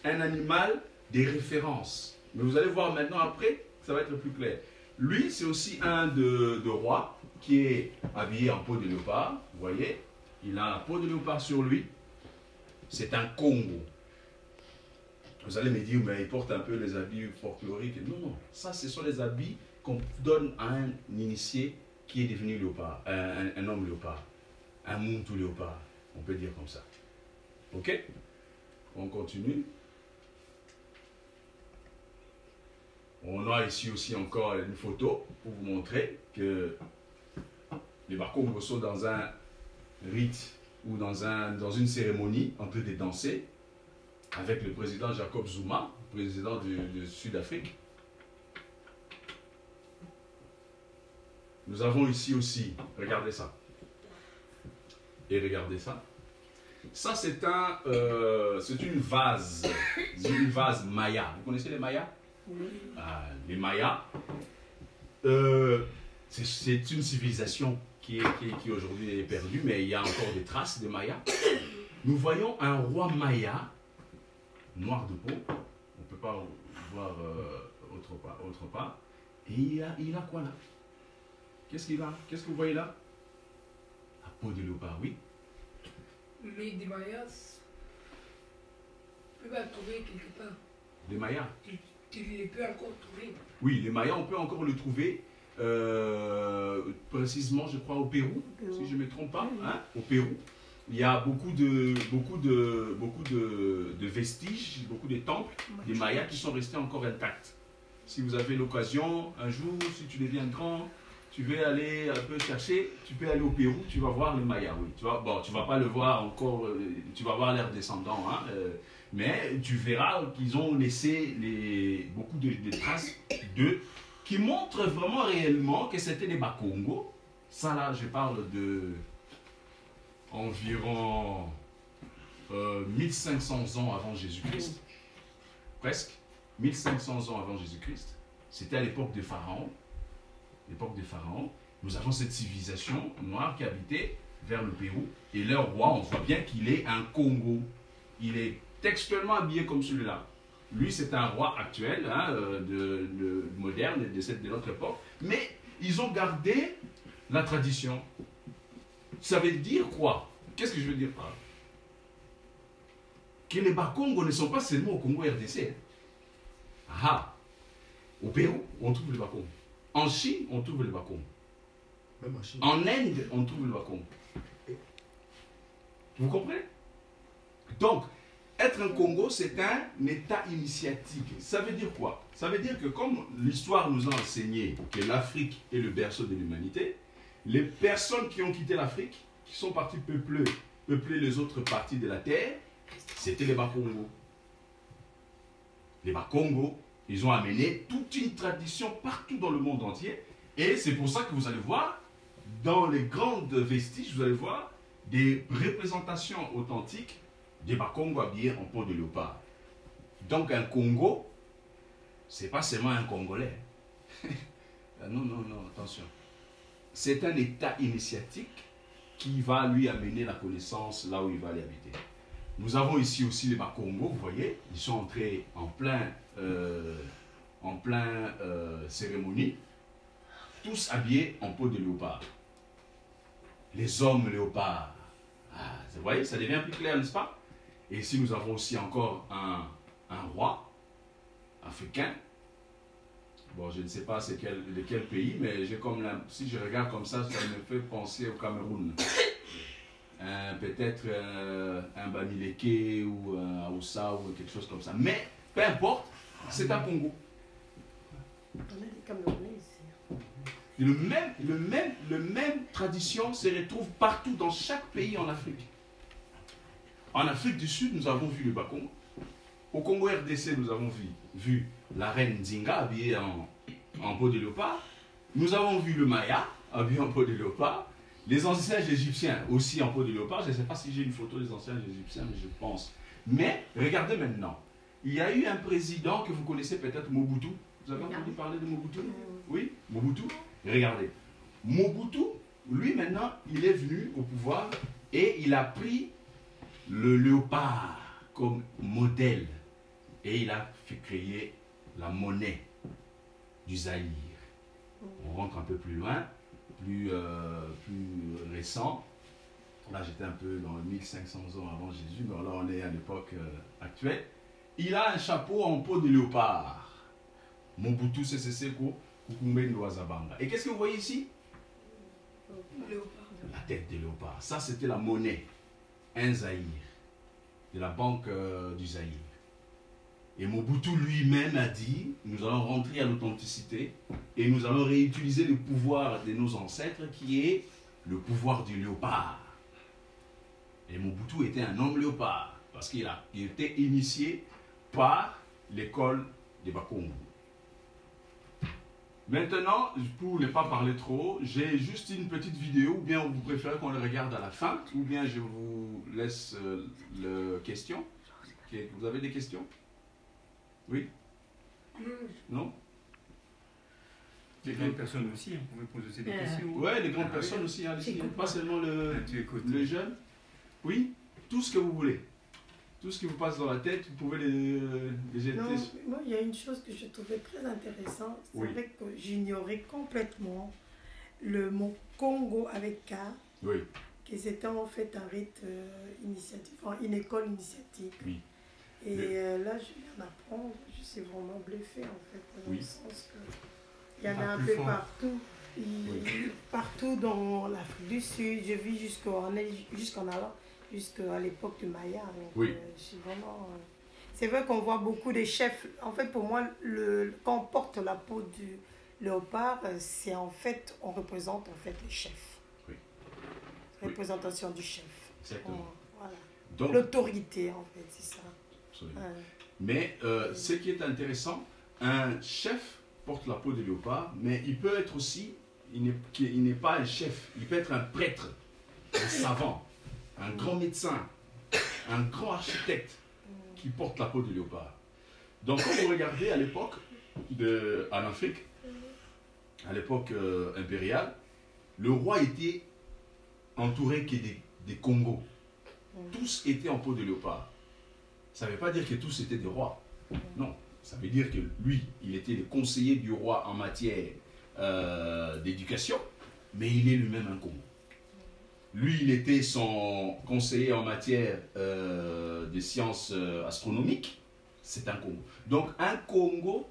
un animal de référence. Mais vous allez voir maintenant après, ça va être plus clair. Lui, c'est aussi un de roi qui est habillé en peau de léopard. Vous voyez, il a la peau de léopard sur lui. C'est un Congo. Vous allez me dire, mais il porte un peu les habits folkloriques. Non, non, ça, ce sont les habits qu'on donne à un initié qui est devenu léopard, un homme léopard, un Muntu léopard, on peut dire comme ça. Ok? On continue. On a ici aussi encore une photo pour vous montrer que les Bakongo sont dans un rite ou dans une cérémonie en train de danser avec le président Jacob Zuma, président de Sud-Afrique. Nous avons ici aussi, regardez ça, et regardez ça. Ça, c'est une vase maya. Vous connaissez les mayas? Les mayas, c'est une civilisation qui aujourd'hui est perdue, mais il y a encore des traces des mayas. Nous voyons un roi maya, noir de peau, on ne peut pas voir autre part, et il a quoi là? Qu'est-ce qu'il a? Qu'est-ce que vous voyez là? La peau de léopard, oui. Mais des Mayas, tu peux pas trouver quelque part. Les mayas? Tu les peux encore trouver. Oui, les mayas, on peut encore le trouver, précisément, je crois, au Pérou, si je ne me trompe pas, hein, au Pérou. Il y a beaucoup de vestiges, beaucoup de temples des mayas qui sont restés encore intacts. Si vous avez l'occasion, un jour, si tu deviens grand, tu veux aller un peu chercher, tu peux aller au Pérou, tu vas voir les mayas, oui. Tu vas pas le voir encore, tu vas voir leurs descendants, hein, mais tu verras qu'ils ont laissé beaucoup de traces d'eux qui montrent vraiment réellement que c'était des Bakongo. Ça là, je parle de environ 1500 ans avant Jésus-Christ, presque 1500 ans avant Jésus-Christ. C'était à l'époque des pharaons. Nous avons cette civilisation noire qui habitait vers le Pérou. Et leur roi, on voit bien qu'il est un Congo. Il est textuellement habillé comme celui-là. Lui, c'est un roi actuel, hein, moderne, de notre époque. Mais ils ont gardé la tradition. Ça veut dire quoi? Qu'est-ce que je veux dire par là? Que les Bakongo ne sont pas seulement au Congo RDC. Ah! Au Pérou, on trouve les Bakongo. En Chine, on trouve les Bakongo. Même en Chine. En Inde, on trouve le Bakongo. Vous comprenez? Donc, être un Congo, c'est un état initiatique. Ça veut dire quoi? Ça veut dire que comme l'histoire nous a enseigné que l'Afrique est le berceau de l'humanité, les personnes qui ont quitté l'Afrique, qui sont parties peupler les autres parties de la terre, c'était les Bakongo. Les Bakongo, ils ont amené toute une tradition partout dans le monde entier. Et c'est pour ça que vous allez voir, dans les grandes vestiges, vous allez voir des représentations authentiques des Bakongo habillés en peau de léopard. Donc un Congo, c'est pas seulement un Congolais. Non, attention. C'est un état initiatique qui va lui amener la connaissance là où il va aller habiter. Nous avons ici aussi les Bakongo, vous voyez, ils sont entrés en plein cérémonie, tous habillés en peau de léopard. Les hommes léopards. Vous voyez, ça devient plus clair, n'est-ce pas? Et ici, nous avons aussi encore un roi africain. Bon, je ne sais pas c'est de quel pays, mais si je regarde comme ça me fait penser au Cameroun. Peut-être un Bamileke ou un Aoussa ou quelque chose comme ça. Mais, peu importe, c'est un Congo. On a des Camerounais ici. Le même tradition se retrouve partout dans chaque pays en Afrique. En Afrique du Sud, nous avons vu le Bakongo. Au Congo RDC, nous avons vu la reine Nzinga habillée en peau de léopard. Nous avons vu le Maya habillé en peau de léopard. Les anciens Égyptiens aussi en peau de léopard. Je ne sais pas si j'ai une photo des anciens Égyptiens, mais je pense. Mais regardez maintenant. Il y a eu un président que vous connaissez peut-être, Mobutu. Vous avez entendu parler de Mobutu? Oui, Mobutu. Regardez. Mobutu, lui maintenant, il est venu au pouvoir et il a pris le léopard comme modèle. Et il a fait créer la monnaie du Zaïre. On rentre un peu plus loin, plus récent. Là, j'étais un peu dans 1500 ans avant Jésus, mais là, on est à l'époque actuelle. Il a un chapeau en peau de léopard. Mobutu Sese Seko Kukumbendo Wazabanga. Et qu'est-ce que vous voyez ici? Léopard. La tête de léopard. Ça, c'était la monnaie. Un Zaïre. De la banque du Zaïre. Et Mobutu lui-même a dit, nous allons rentrer à l'authenticité et nous allons réutiliser le pouvoir de nos ancêtres qui est le pouvoir du léopard. Et Mobutu était un homme léopard parce qu'il était initié par l'école des Bakongo. Maintenant, pour ne pas parler trop, j'ai juste une petite vidéo, ou bien vous préférez qu'on le regarde à la fin, ou bien je vous laisse la question. Vous avez des questions? Oui? Non? Les grandes personnes aussi, on pouvait poser aussi des questions. Ouais, les grandes personnes aussi, hein, pas seulement Tu écoutes. les jeunes. Oui, tout ce que vous voulez. Tout ce qui vous passe dans la tête, vous pouvez les aider. Non, moi, il y a une chose que je trouvais très intéressante, c'est Oui. que j'ignorais complètement le mot Congo avec K, Oui, que c'était en fait un rite initiatique, enfin une école initiatique. Oui. Et là, je viens d'apprendre, je suis vraiment bluffée en fait, dans Oui. le sens que il y en a Ah, un plus peu fort. partout. Partout dans l'Afrique du Sud, je vis jusqu'en allant jusqu'à l'époque du Maya. Donc, Oui. je suis vraiment, c'est vrai qu'on voit beaucoup de chefs. En fait, pour moi, quand on porte la peau du léopard, c'est en fait, on représente en fait le chef. Oui. Représentation du chef. exactement. Voilà. Donc, L'autorité, en fait, c'est ça. absolument. Ouais. Mais ce qui est intéressant, un chef porte la peau de léopard, mais il peut être aussi, il n'est pas un chef, il peut être un prêtre, un savant, un grand médecin, un grand architecte qui porte la peau de léopard. Donc quand vous regardez à l'époque en Afrique, à l'époque impériale, le roi était entouré que des Congos. Tous étaient en peau de léopard. Ça ne veut pas dire que tous étaient des rois. Non. Ça veut dire que lui, il était le conseiller du roi en matière d'éducation, mais il est lui-même un Congo. Lui, il était son conseiller en matière de sciences astronomiques, c'est un Congo. Donc, un Congo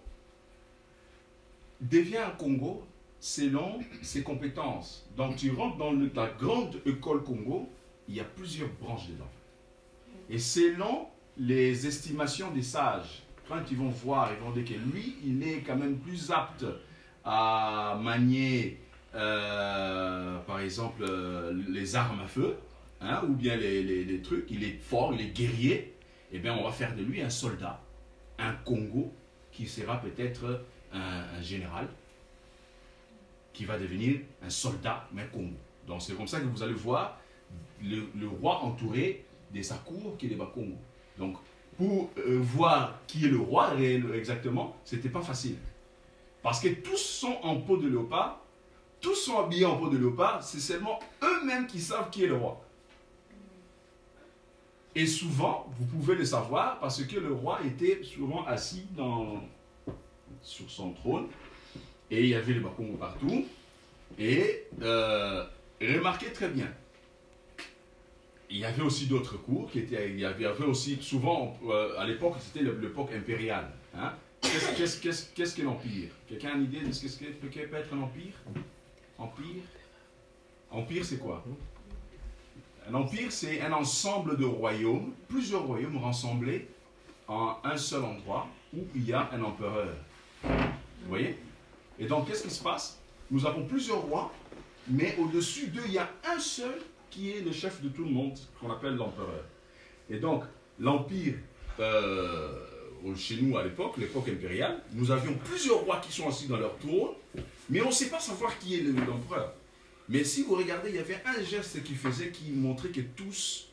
devient un Congo selon ses compétences. Donc, tu rentres dans la grande école Congo, il y a plusieurs branches dedans. Et selon les estimations des sages, quand ils vont voir, ils vont dire que lui, il est quand même plus apte à manier, par exemple, les armes à feu, hein, ou bien les trucs. Il est fort, il est guerrier. Eh bien, on va faire de lui un soldat, un Congo, qui sera peut-être un général, qui va devenir un soldat, mais Congo. Donc, c'est comme ça que vous allez voir le roi entouré de sa cour qui est les Congo. Donc, pour voir qui est le roi exactement, c'était pas facile. Parce que tous sont en peau de léopard, tous sont habillés en peau de léopard, c'est seulement eux-mêmes qui savent qui est le roi. Et souvent, vous pouvez le savoir parce que le roi était souvent assis sur son trône et il y avait les Bakongo partout. Et remarquez très bien, il y avait aussi d'autres cours il y avait aussi souvent à l'époque c'était l'époque impériale. Hein? Qu'est-ce que l'empire? Quelqu'un a une idée de ce que peut être un empire? Empire c'est quoi? Un empire c'est un ensemble de royaumes, plusieurs royaumes rassemblés en un seul endroit où il y a un empereur. Vous voyez? Et donc qu'est-ce qui se passe? Nous avons plusieurs rois, mais au-dessus d'eux il y a un seul qui est le chef de tout le monde, qu'on appelle l'empereur. Et donc, l'empire, chez nous à l'époque, l'époque impériale, nous avions plusieurs rois qui sont assis dans leur trône, mais on ne sait pas savoir qui est l'empereur. Mais si vous regardez, il y avait un geste qu'il faisait qui montrait que tous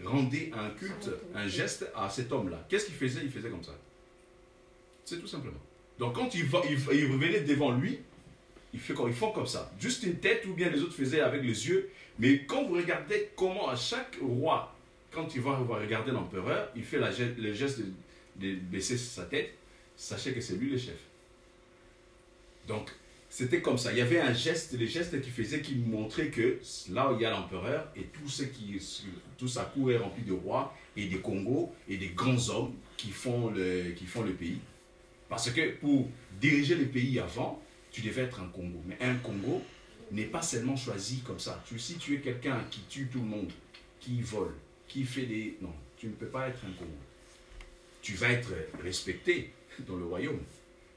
rendaient un culte, un geste à cet homme-là. Qu'est-ce qu'il faisait? Il faisait comme ça. C'est tout simplement. Donc, quand il revenait devant lui, ils font comme ça. Juste une tête, ou bien les autres faisaient avec les yeux. Mais quand vous regardez comment à chaque roi, quand il va regarder l'empereur, il fait le geste de baisser sa tête, sachez que c'est lui le chef. Donc, c'était comme ça. Il y avait un geste, les gestes qu'il faisait qui montraient que là où il y a l'empereur et tout sa cour est rempli de rois et des Congos et des grands hommes qui font le pays. Parce que pour diriger le pays avant, tu devais être un Congo. Mais un Congo n'est pas seulement choisi comme ça. Si tu es quelqu'un qui tue tout le monde, qui vole, qui fait des... Non, tu ne peux pas être un Congo. Tu vas être respecté dans le royaume.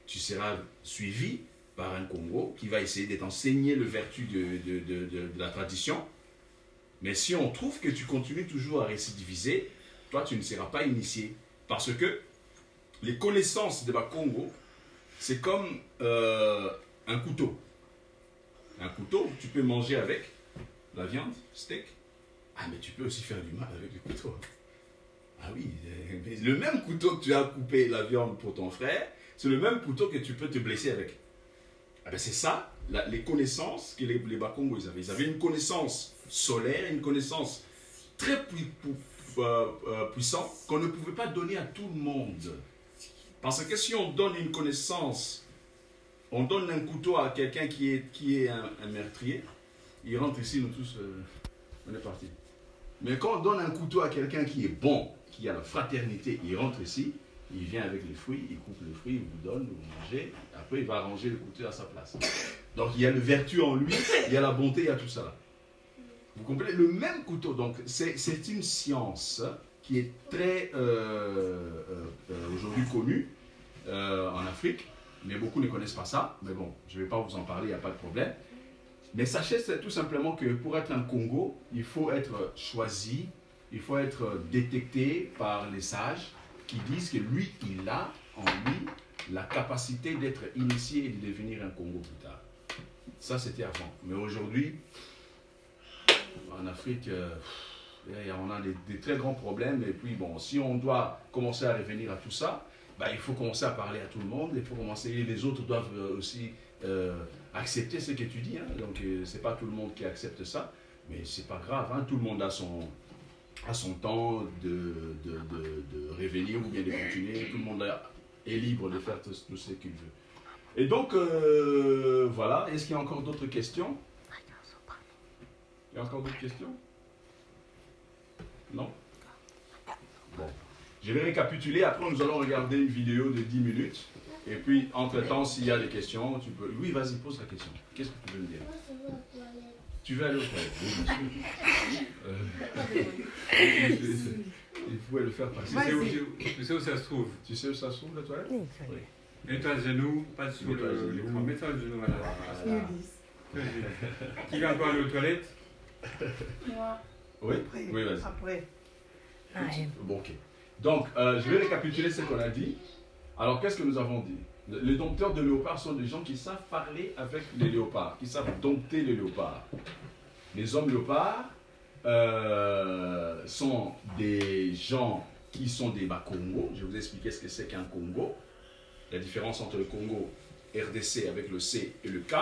Tu seras suivi par un Congo qui va essayer de t'enseigner le vertu de la tradition. Mais si on trouve que tu continues toujours à récidiviser, toi, tu ne seras pas initié. Parce que les connaissances de Bakongo, c'est comme un couteau. Un couteau, tu peux manger avec la viande, steak. Ah, mais tu peux aussi faire du mal avec le couteau. Ah oui, mais le même couteau que tu as coupé la viande pour ton frère, c'est le même couteau que tu peux te blesser avec. Ah ben c'est ça, les connaissances que les Bakongo ils avaient. Ils avaient une connaissance solaire, une connaissance très puissante qu'on ne pouvait pas donner à tout le monde. Parce que si on donne une connaissance, on donne un couteau à quelqu'un qui est un meurtrier, il rentre ici, nous tous, on est partis. Mais quand on donne un couteau à quelqu'un qui est bon, qui a la fraternité, il rentre ici, il vient avec les fruits, il coupe les fruits, il vous donne, vous mangez, après il va ranger le couteau à sa place. Donc il y a le vertu en lui, il y a la bonté, il y a tout ça. Vous comprenez? Le même couteau, donc c'est une science qui est très aujourd'hui connue en Afrique, mais beaucoup ne connaissent pas ça. Mais bon, je ne vais pas vous en parler, il n'y a pas de problème. Mais sachez tout simplement que pour être un Congo, il faut être choisi, il faut être détecté par les sages qui disent que lui, il a en lui la capacité d'être initié et de devenir un Congo plus tard. Ça, c'était avant. Mais aujourd'hui, en Afrique, on a des très grands problèmes. Et puis, bon, si on doit commencer à revenir à tout ça, ben, il faut commencer à parler à tout le monde. Il faut commencer, et les autres doivent aussi accepter ce que tu dis. Hein. Donc, c'est pas tout le monde qui accepte ça. Mais c'est pas grave. Hein. Tout le monde a son temps de revenir ou bien de continuer. Tout le monde est libre de faire tout ce qu'il veut. Et donc, voilà. Est-ce qu'il y a encore d'autres questions? Il y a encore d'autres questions? Non? Bon. Je vais récapituler. Après, nous allons regarder une vidéo de 10 minutes. Et puis, entre-temps, s'il y a des questions, tu peux... Oui, vas-y, pose la question. Qu'est-ce que tu veux me dire? Tu veux aller aux toilettes? Il faut le faire passer. Tu sais où ça se trouve? Tu sais où ça se trouve, la toilette? Oui. Mets-toi à genoux, pas sur l'écran. Mets-toi à genoux, voilà. Qui va encore aller aux toilettes? Moi. Oui? Oui, vas-y. Après. Bon, ok. Donc, je vais récapituler ce qu'on a dit. Alors, qu'est-ce que nous avons dit? Les dompteurs de léopards sont des gens qui savent parler avec les léopards, qui savent dompter les léopards. Les hommes léopards sont des gens qui sont des Bakongo. Je vais vous expliquer ce que c'est qu'un Congo. La différence entre le Congo RDC avec le C et le K.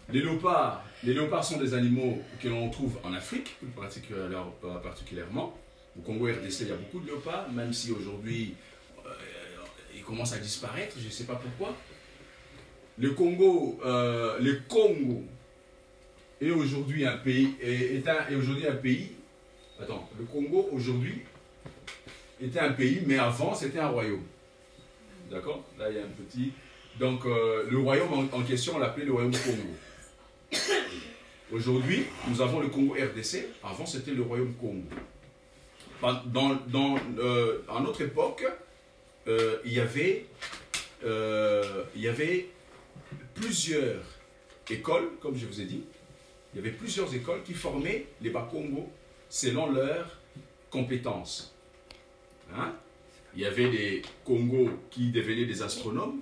Les léopards sont des animaux que l'on trouve en Afrique, plus particulièrement. Au Congo RDC, il y a beaucoup de léopards, même si aujourd'hui, ils commencent à disparaître, je ne sais pas pourquoi. Le Congo est aujourd'hui un pays, Attends, le Congo aujourd'hui était un pays, mais avant c'était un royaume. D'accord? Là il y a un petit... Donc le royaume en question, on l'appelait le royaume Congo. Aujourd'hui, nous avons le Congo RDC, avant c'était le royaume Congo. À notre époque, il y avait plusieurs écoles, comme je vous ai dit. Il y avait plusieurs écoles qui formaient les Bakongo selon leurs compétences. Hein? Il y avait des Congos qui devenaient des astronomes,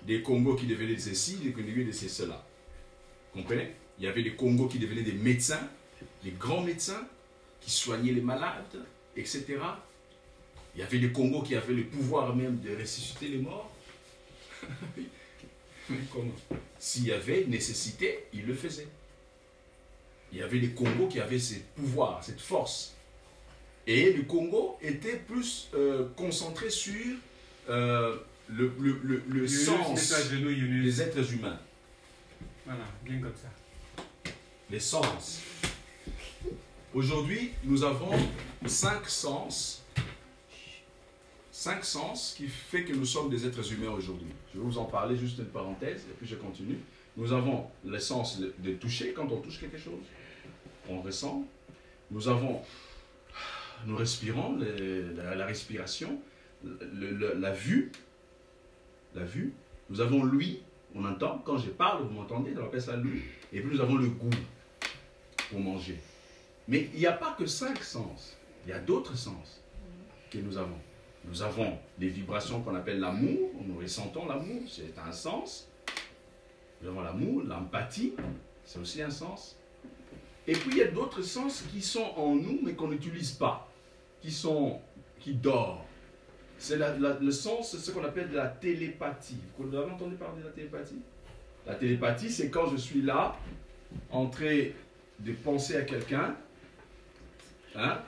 des Congos qui devenaient des ceci, des Congos qui devenaient des cela. Vous comprenez? Il y avait des Congos qui devenaient des médecins, des grands médecins qui soignaient les malades, etc. Il y avait des Congos qui avaient le pouvoir même de ressusciter les morts. Mais comment? S'il y avait nécessité, ils le faisaient. Il y avait des Congos qui avaient ce pouvoir, cette force. Et le Congo était plus concentré sur le sens des êtres humains. Voilà, bien comme ça. Les sens. Aujourd'hui, nous avons 5 sens. 5 sens qui fait que nous sommes des êtres humains aujourd'hui. Je vais vous en parler, juste une parenthèse, et puis je continue. Nous avons le sens de toucher, quand on touche quelque chose, on ressent. Nous respirons, la respiration, la vue. Nous avons l'ouïe, on entend. Quand je parle, vous m'entendez, on appelle ça l'ouïe. Et puis nous avons le goût pour manger. Mais il n'y a pas que 5 sens. Il y a d'autres sens que nous avons. Nous avons des vibrations qu'on appelle l'amour. Nous ressentons l'amour, c'est un sens. Nous avons l'amour, l'empathie, c'est aussi un sens. Et puis il y a d'autres sens qui sont en nous, mais qu'on n'utilise pas, qui dorment. C'est le sens, c'est ce qu'on appelle de la télépathie. Vous avez entendu parler de la télépathie? La télépathie, c'est quand je suis là, en train de penser à quelqu'un, hein,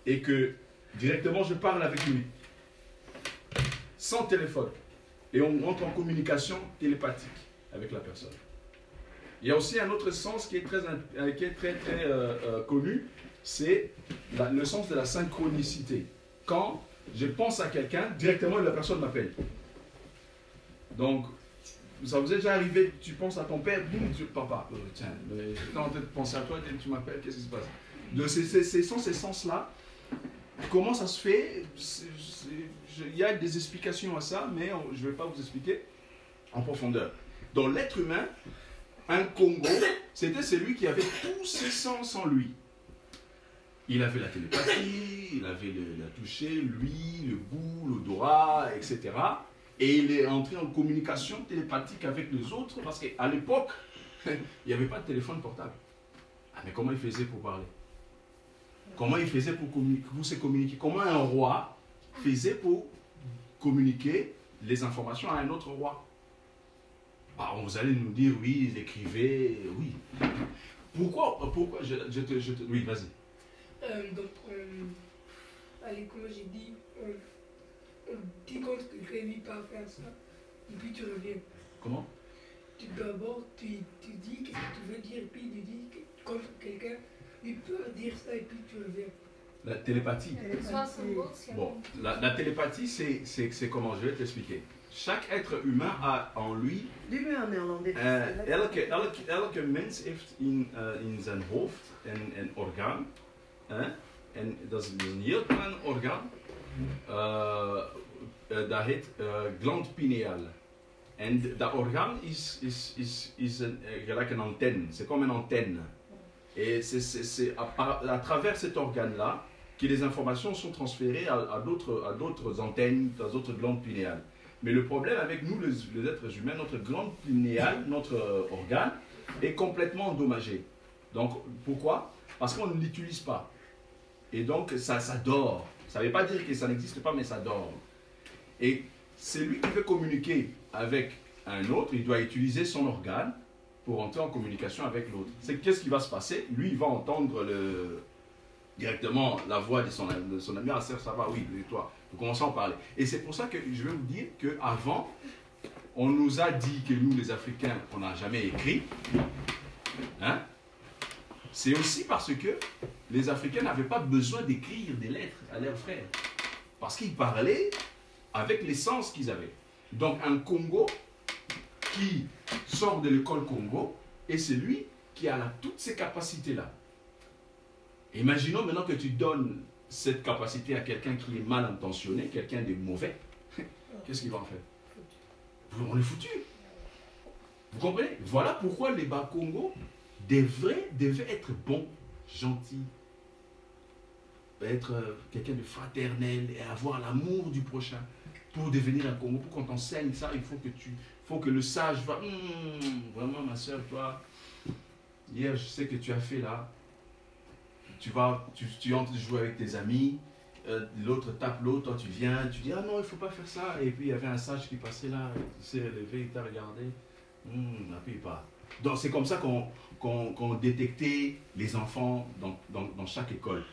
et que directement je parle avec lui, sans téléphone. Et on entre en communication télépathique avec la personne. Il y a aussi un autre sens qui est très connu, c'est le sens de la synchronicité. Quand je pense à quelqu'un, directement la personne m'appelle. Donc, ça vous est déjà arrivé, tu penses à ton père, boum, papa, tiens, j'étais en train de penser à toi, tu m'appelles, qu'est-ce qui se passe? Donc, ces sens-là, comment ça se fait? Il y a des explications à ça, mais je ne vais pas vous expliquer en profondeur. Dans l'être humain, un Congo, c'était celui qui avait tous ses sens en lui. Il avait la télépathie, il avait le toucher, l'ouïe, le goût, l'odorat, etc. Et il est entré en communication télépathique avec les autres parce qu'à l'époque, il n'y avait pas de téléphone portable. Ah, mais comment il faisait pour parler? Comment il faisait pour se communiquer? Comment un roi faisait pour communiquer les informations à un autre roi? Ah, vous allez nous dire, oui, ils écrivaient, oui. Pourquoi oui, vas-y. Allez, comme j'ai dit, on dit contre quelqu'un, lui pas faire ça, et puis tu reviens. Comment? D'abord, tu dis qu'est-ce que tu veux dire, et puis tu dis contre quelqu'un, il peut dire ça, et puis tu reviens. La télépathie. Bon, la télépathie, c'est comment? Je vais t'expliquer. Chaque être humain a en lui Dis-le en néerlandais. elke mens heeft in zijn hoofd een orgaan. En dat is een heel klein orgaan. Dat heet gland pineal. En dat orgaan is gelijk een antenne. C'est comme une antenne. Et c'est à travers cet organe-là que les informations sont transférées à d'autres antennes, à d'autres glandes pinéales. Mais le problème avec nous, les êtres humains, notre glande pinéale, notre organe, est complètement endommagé. Donc, pourquoi? Parce qu'on ne l'utilise pas. Et donc, ça dort. Ça ne veut pas dire que ça n'existe pas, mais ça dort. Et celui qui veut communiquer avec un autre, il doit utiliser son organe pour entrer en communication avec l'autre. Qu'est-ce qui va se passer? Lui, il va entendre directement la voix de son ami. Ah, ça va, oui, et toi. Vous commencez à en parler. Et c'est pour ça que je vais vous dire qu'avant, on nous a dit que nous, les Africains, on n'a jamais écrit. Hein? C'est aussi parce que les Africains n'avaient pas besoin d'écrire des lettres à leurs frères. Parce qu'ils parlaient avec les sens qu'ils avaient. Donc un Congo qui sort de l'école Congo est celui qui a toutes ces capacités-là. Imaginons maintenant que tu donnes cette capacité à quelqu'un qui est mal intentionné, quelqu'un de mauvais. Qu'est-ce qu'il va en faire? On est foutu. Vous comprenez? Voilà pourquoi les Bas-Congo devaient être bons, gentils, être quelqu'un de fraternel et avoir l'amour du prochain. Pour devenir un Congo, pour qu'on t'enseigne ça, il faut que le sage va. Vraiment, ma soeur, toi, hier, je sais que tu as fait là. Tu entres jouer avec tes amis, l'autre tape l'autre, toi tu viens, tu dis ah non, il ne faut pas faire ça. Et puis il y avait un sage qui passait là, il s'est levé, il t'a regardé, n'appuie pas. Donc c'est comme ça qu'on détectait les enfants dans chaque école.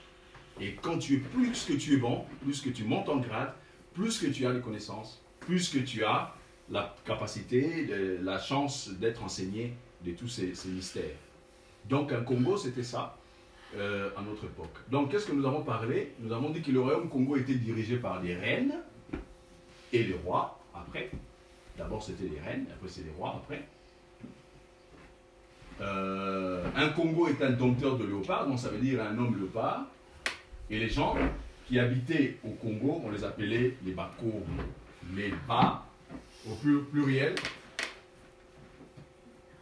Et quand plus que tu es bon, plus que tu montes en grade, plus que tu as les connaissances, plus que tu as la capacité, la chance d'être enseigné de tous ces mystères. Donc un Congo, c'était ça. À notre époque. Donc, qu'est-ce que nous avons parlé? Nous avons dit que le royaume Congo était dirigé par les reines et les rois, après. D'abord, c'était les reines, après, c'est les rois, après. Un Congo est un dompteur de léopards, donc ça veut dire un homme léopard. Et les gens qui habitaient au Congo, on les appelait les Bako, les Bas, au pluriel.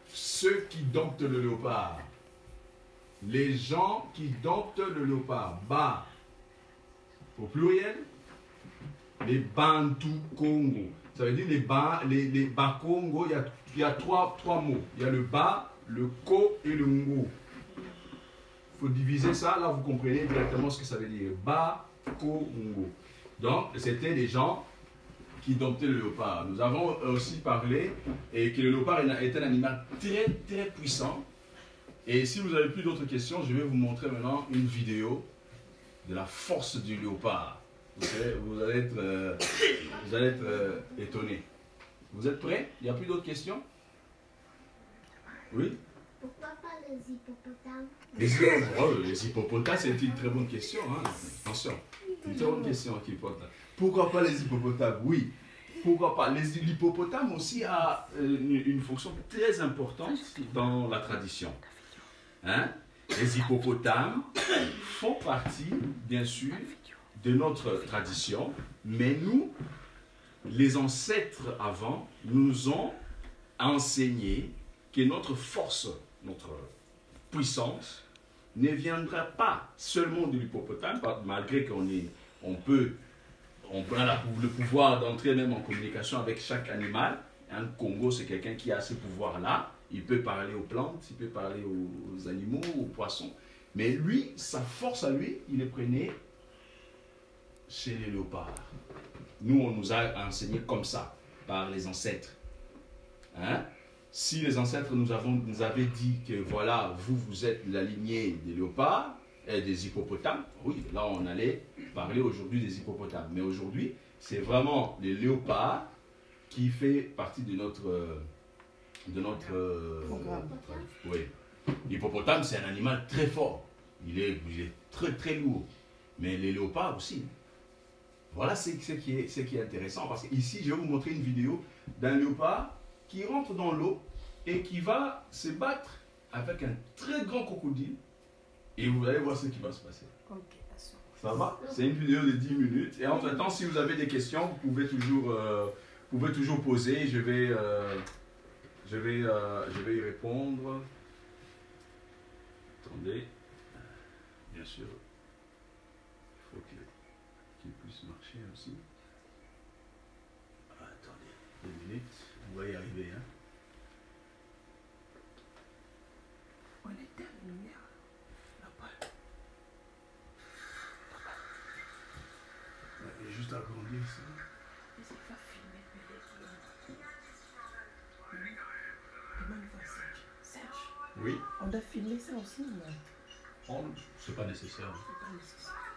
Ceux qui domptent le léopard. Les gens qui domptent le léopard, Ba, au pluriel, les Bantu Congo. Ça veut dire les Bakongo, il y a trois mots. Il y a le Ba, le Ko et le Ngo. Il faut diviser ça, là vous comprenez directement ce que ça veut dire. Ba, Ko, Ngo. Donc, c'était des gens qui domptaient le léopard. Nous avons aussi parlé et que le léopard est un animal très très puissant. Et si vous n'avez plus d'autres questions, je vais vous montrer maintenant une vidéo de la force du léopard. Vous allez être étonnés. Vous êtes prêts? Il n'y a plus d'autres questions? Oui? Pourquoi pas les hippopotames? Les hippopotames, c'est une très bonne question. Hein. Attention, une très bonne question qui porte. Pourquoi pas les hippopotames? Oui. Pourquoi pas? L'hippopotame aussi a une fonction très importante dans la tradition. Hein? Les hippopotames font partie, bien sûr, de notre tradition, mais nous, les ancêtres avant, nous ont enseigné que notre force, notre puissance, ne viendra pas seulement de l'hippopotame, malgré qu'on a le pouvoir d'entrer même en communication avec chaque animal. Un Congo, c'est quelqu'un qui a ce pouvoir-là. Il peut parler aux plantes, il peut parler aux animaux, aux poissons. Mais lui, sa force à lui, il est prenait chez les léopards. Nous, on nous a enseigné comme ça, par les ancêtres. Hein? Si les ancêtres nous avaient dit que voilà, vous êtes la lignée des léopards et des hippopotames, oui, là on allait parler aujourd'hui des hippopotames. Mais aujourd'hui, c'est vraiment les léopards qui fait partie de notre oui. L'hippopotame, c'est un animal très fort. Il est très très lourd. Mais les léopards aussi. Voilà ce qui est intéressant. Parce qu'ici, je vais vous montrer une vidéo d'un léopard qui rentre dans l'eau et qui va se battre avec un très grand crocodile. Et vous allez voir ce qui va se passer. Ça va? C'est une vidéo de 10 minutes. Et entre-temps, si vous avez des questions, vous pouvez toujours poser. Je vais y répondre. Attendez. Bien sûr. Il faut qu'il puisse marcher aussi. Attendez. 2 minutes. On va y arriver. Hein. On est terminé. Il y a juste à agrandir ça. Serge, Oui. on doit filmer ça aussi, mais Oh, c'est pas nécessaire. c'est pas nécessaire.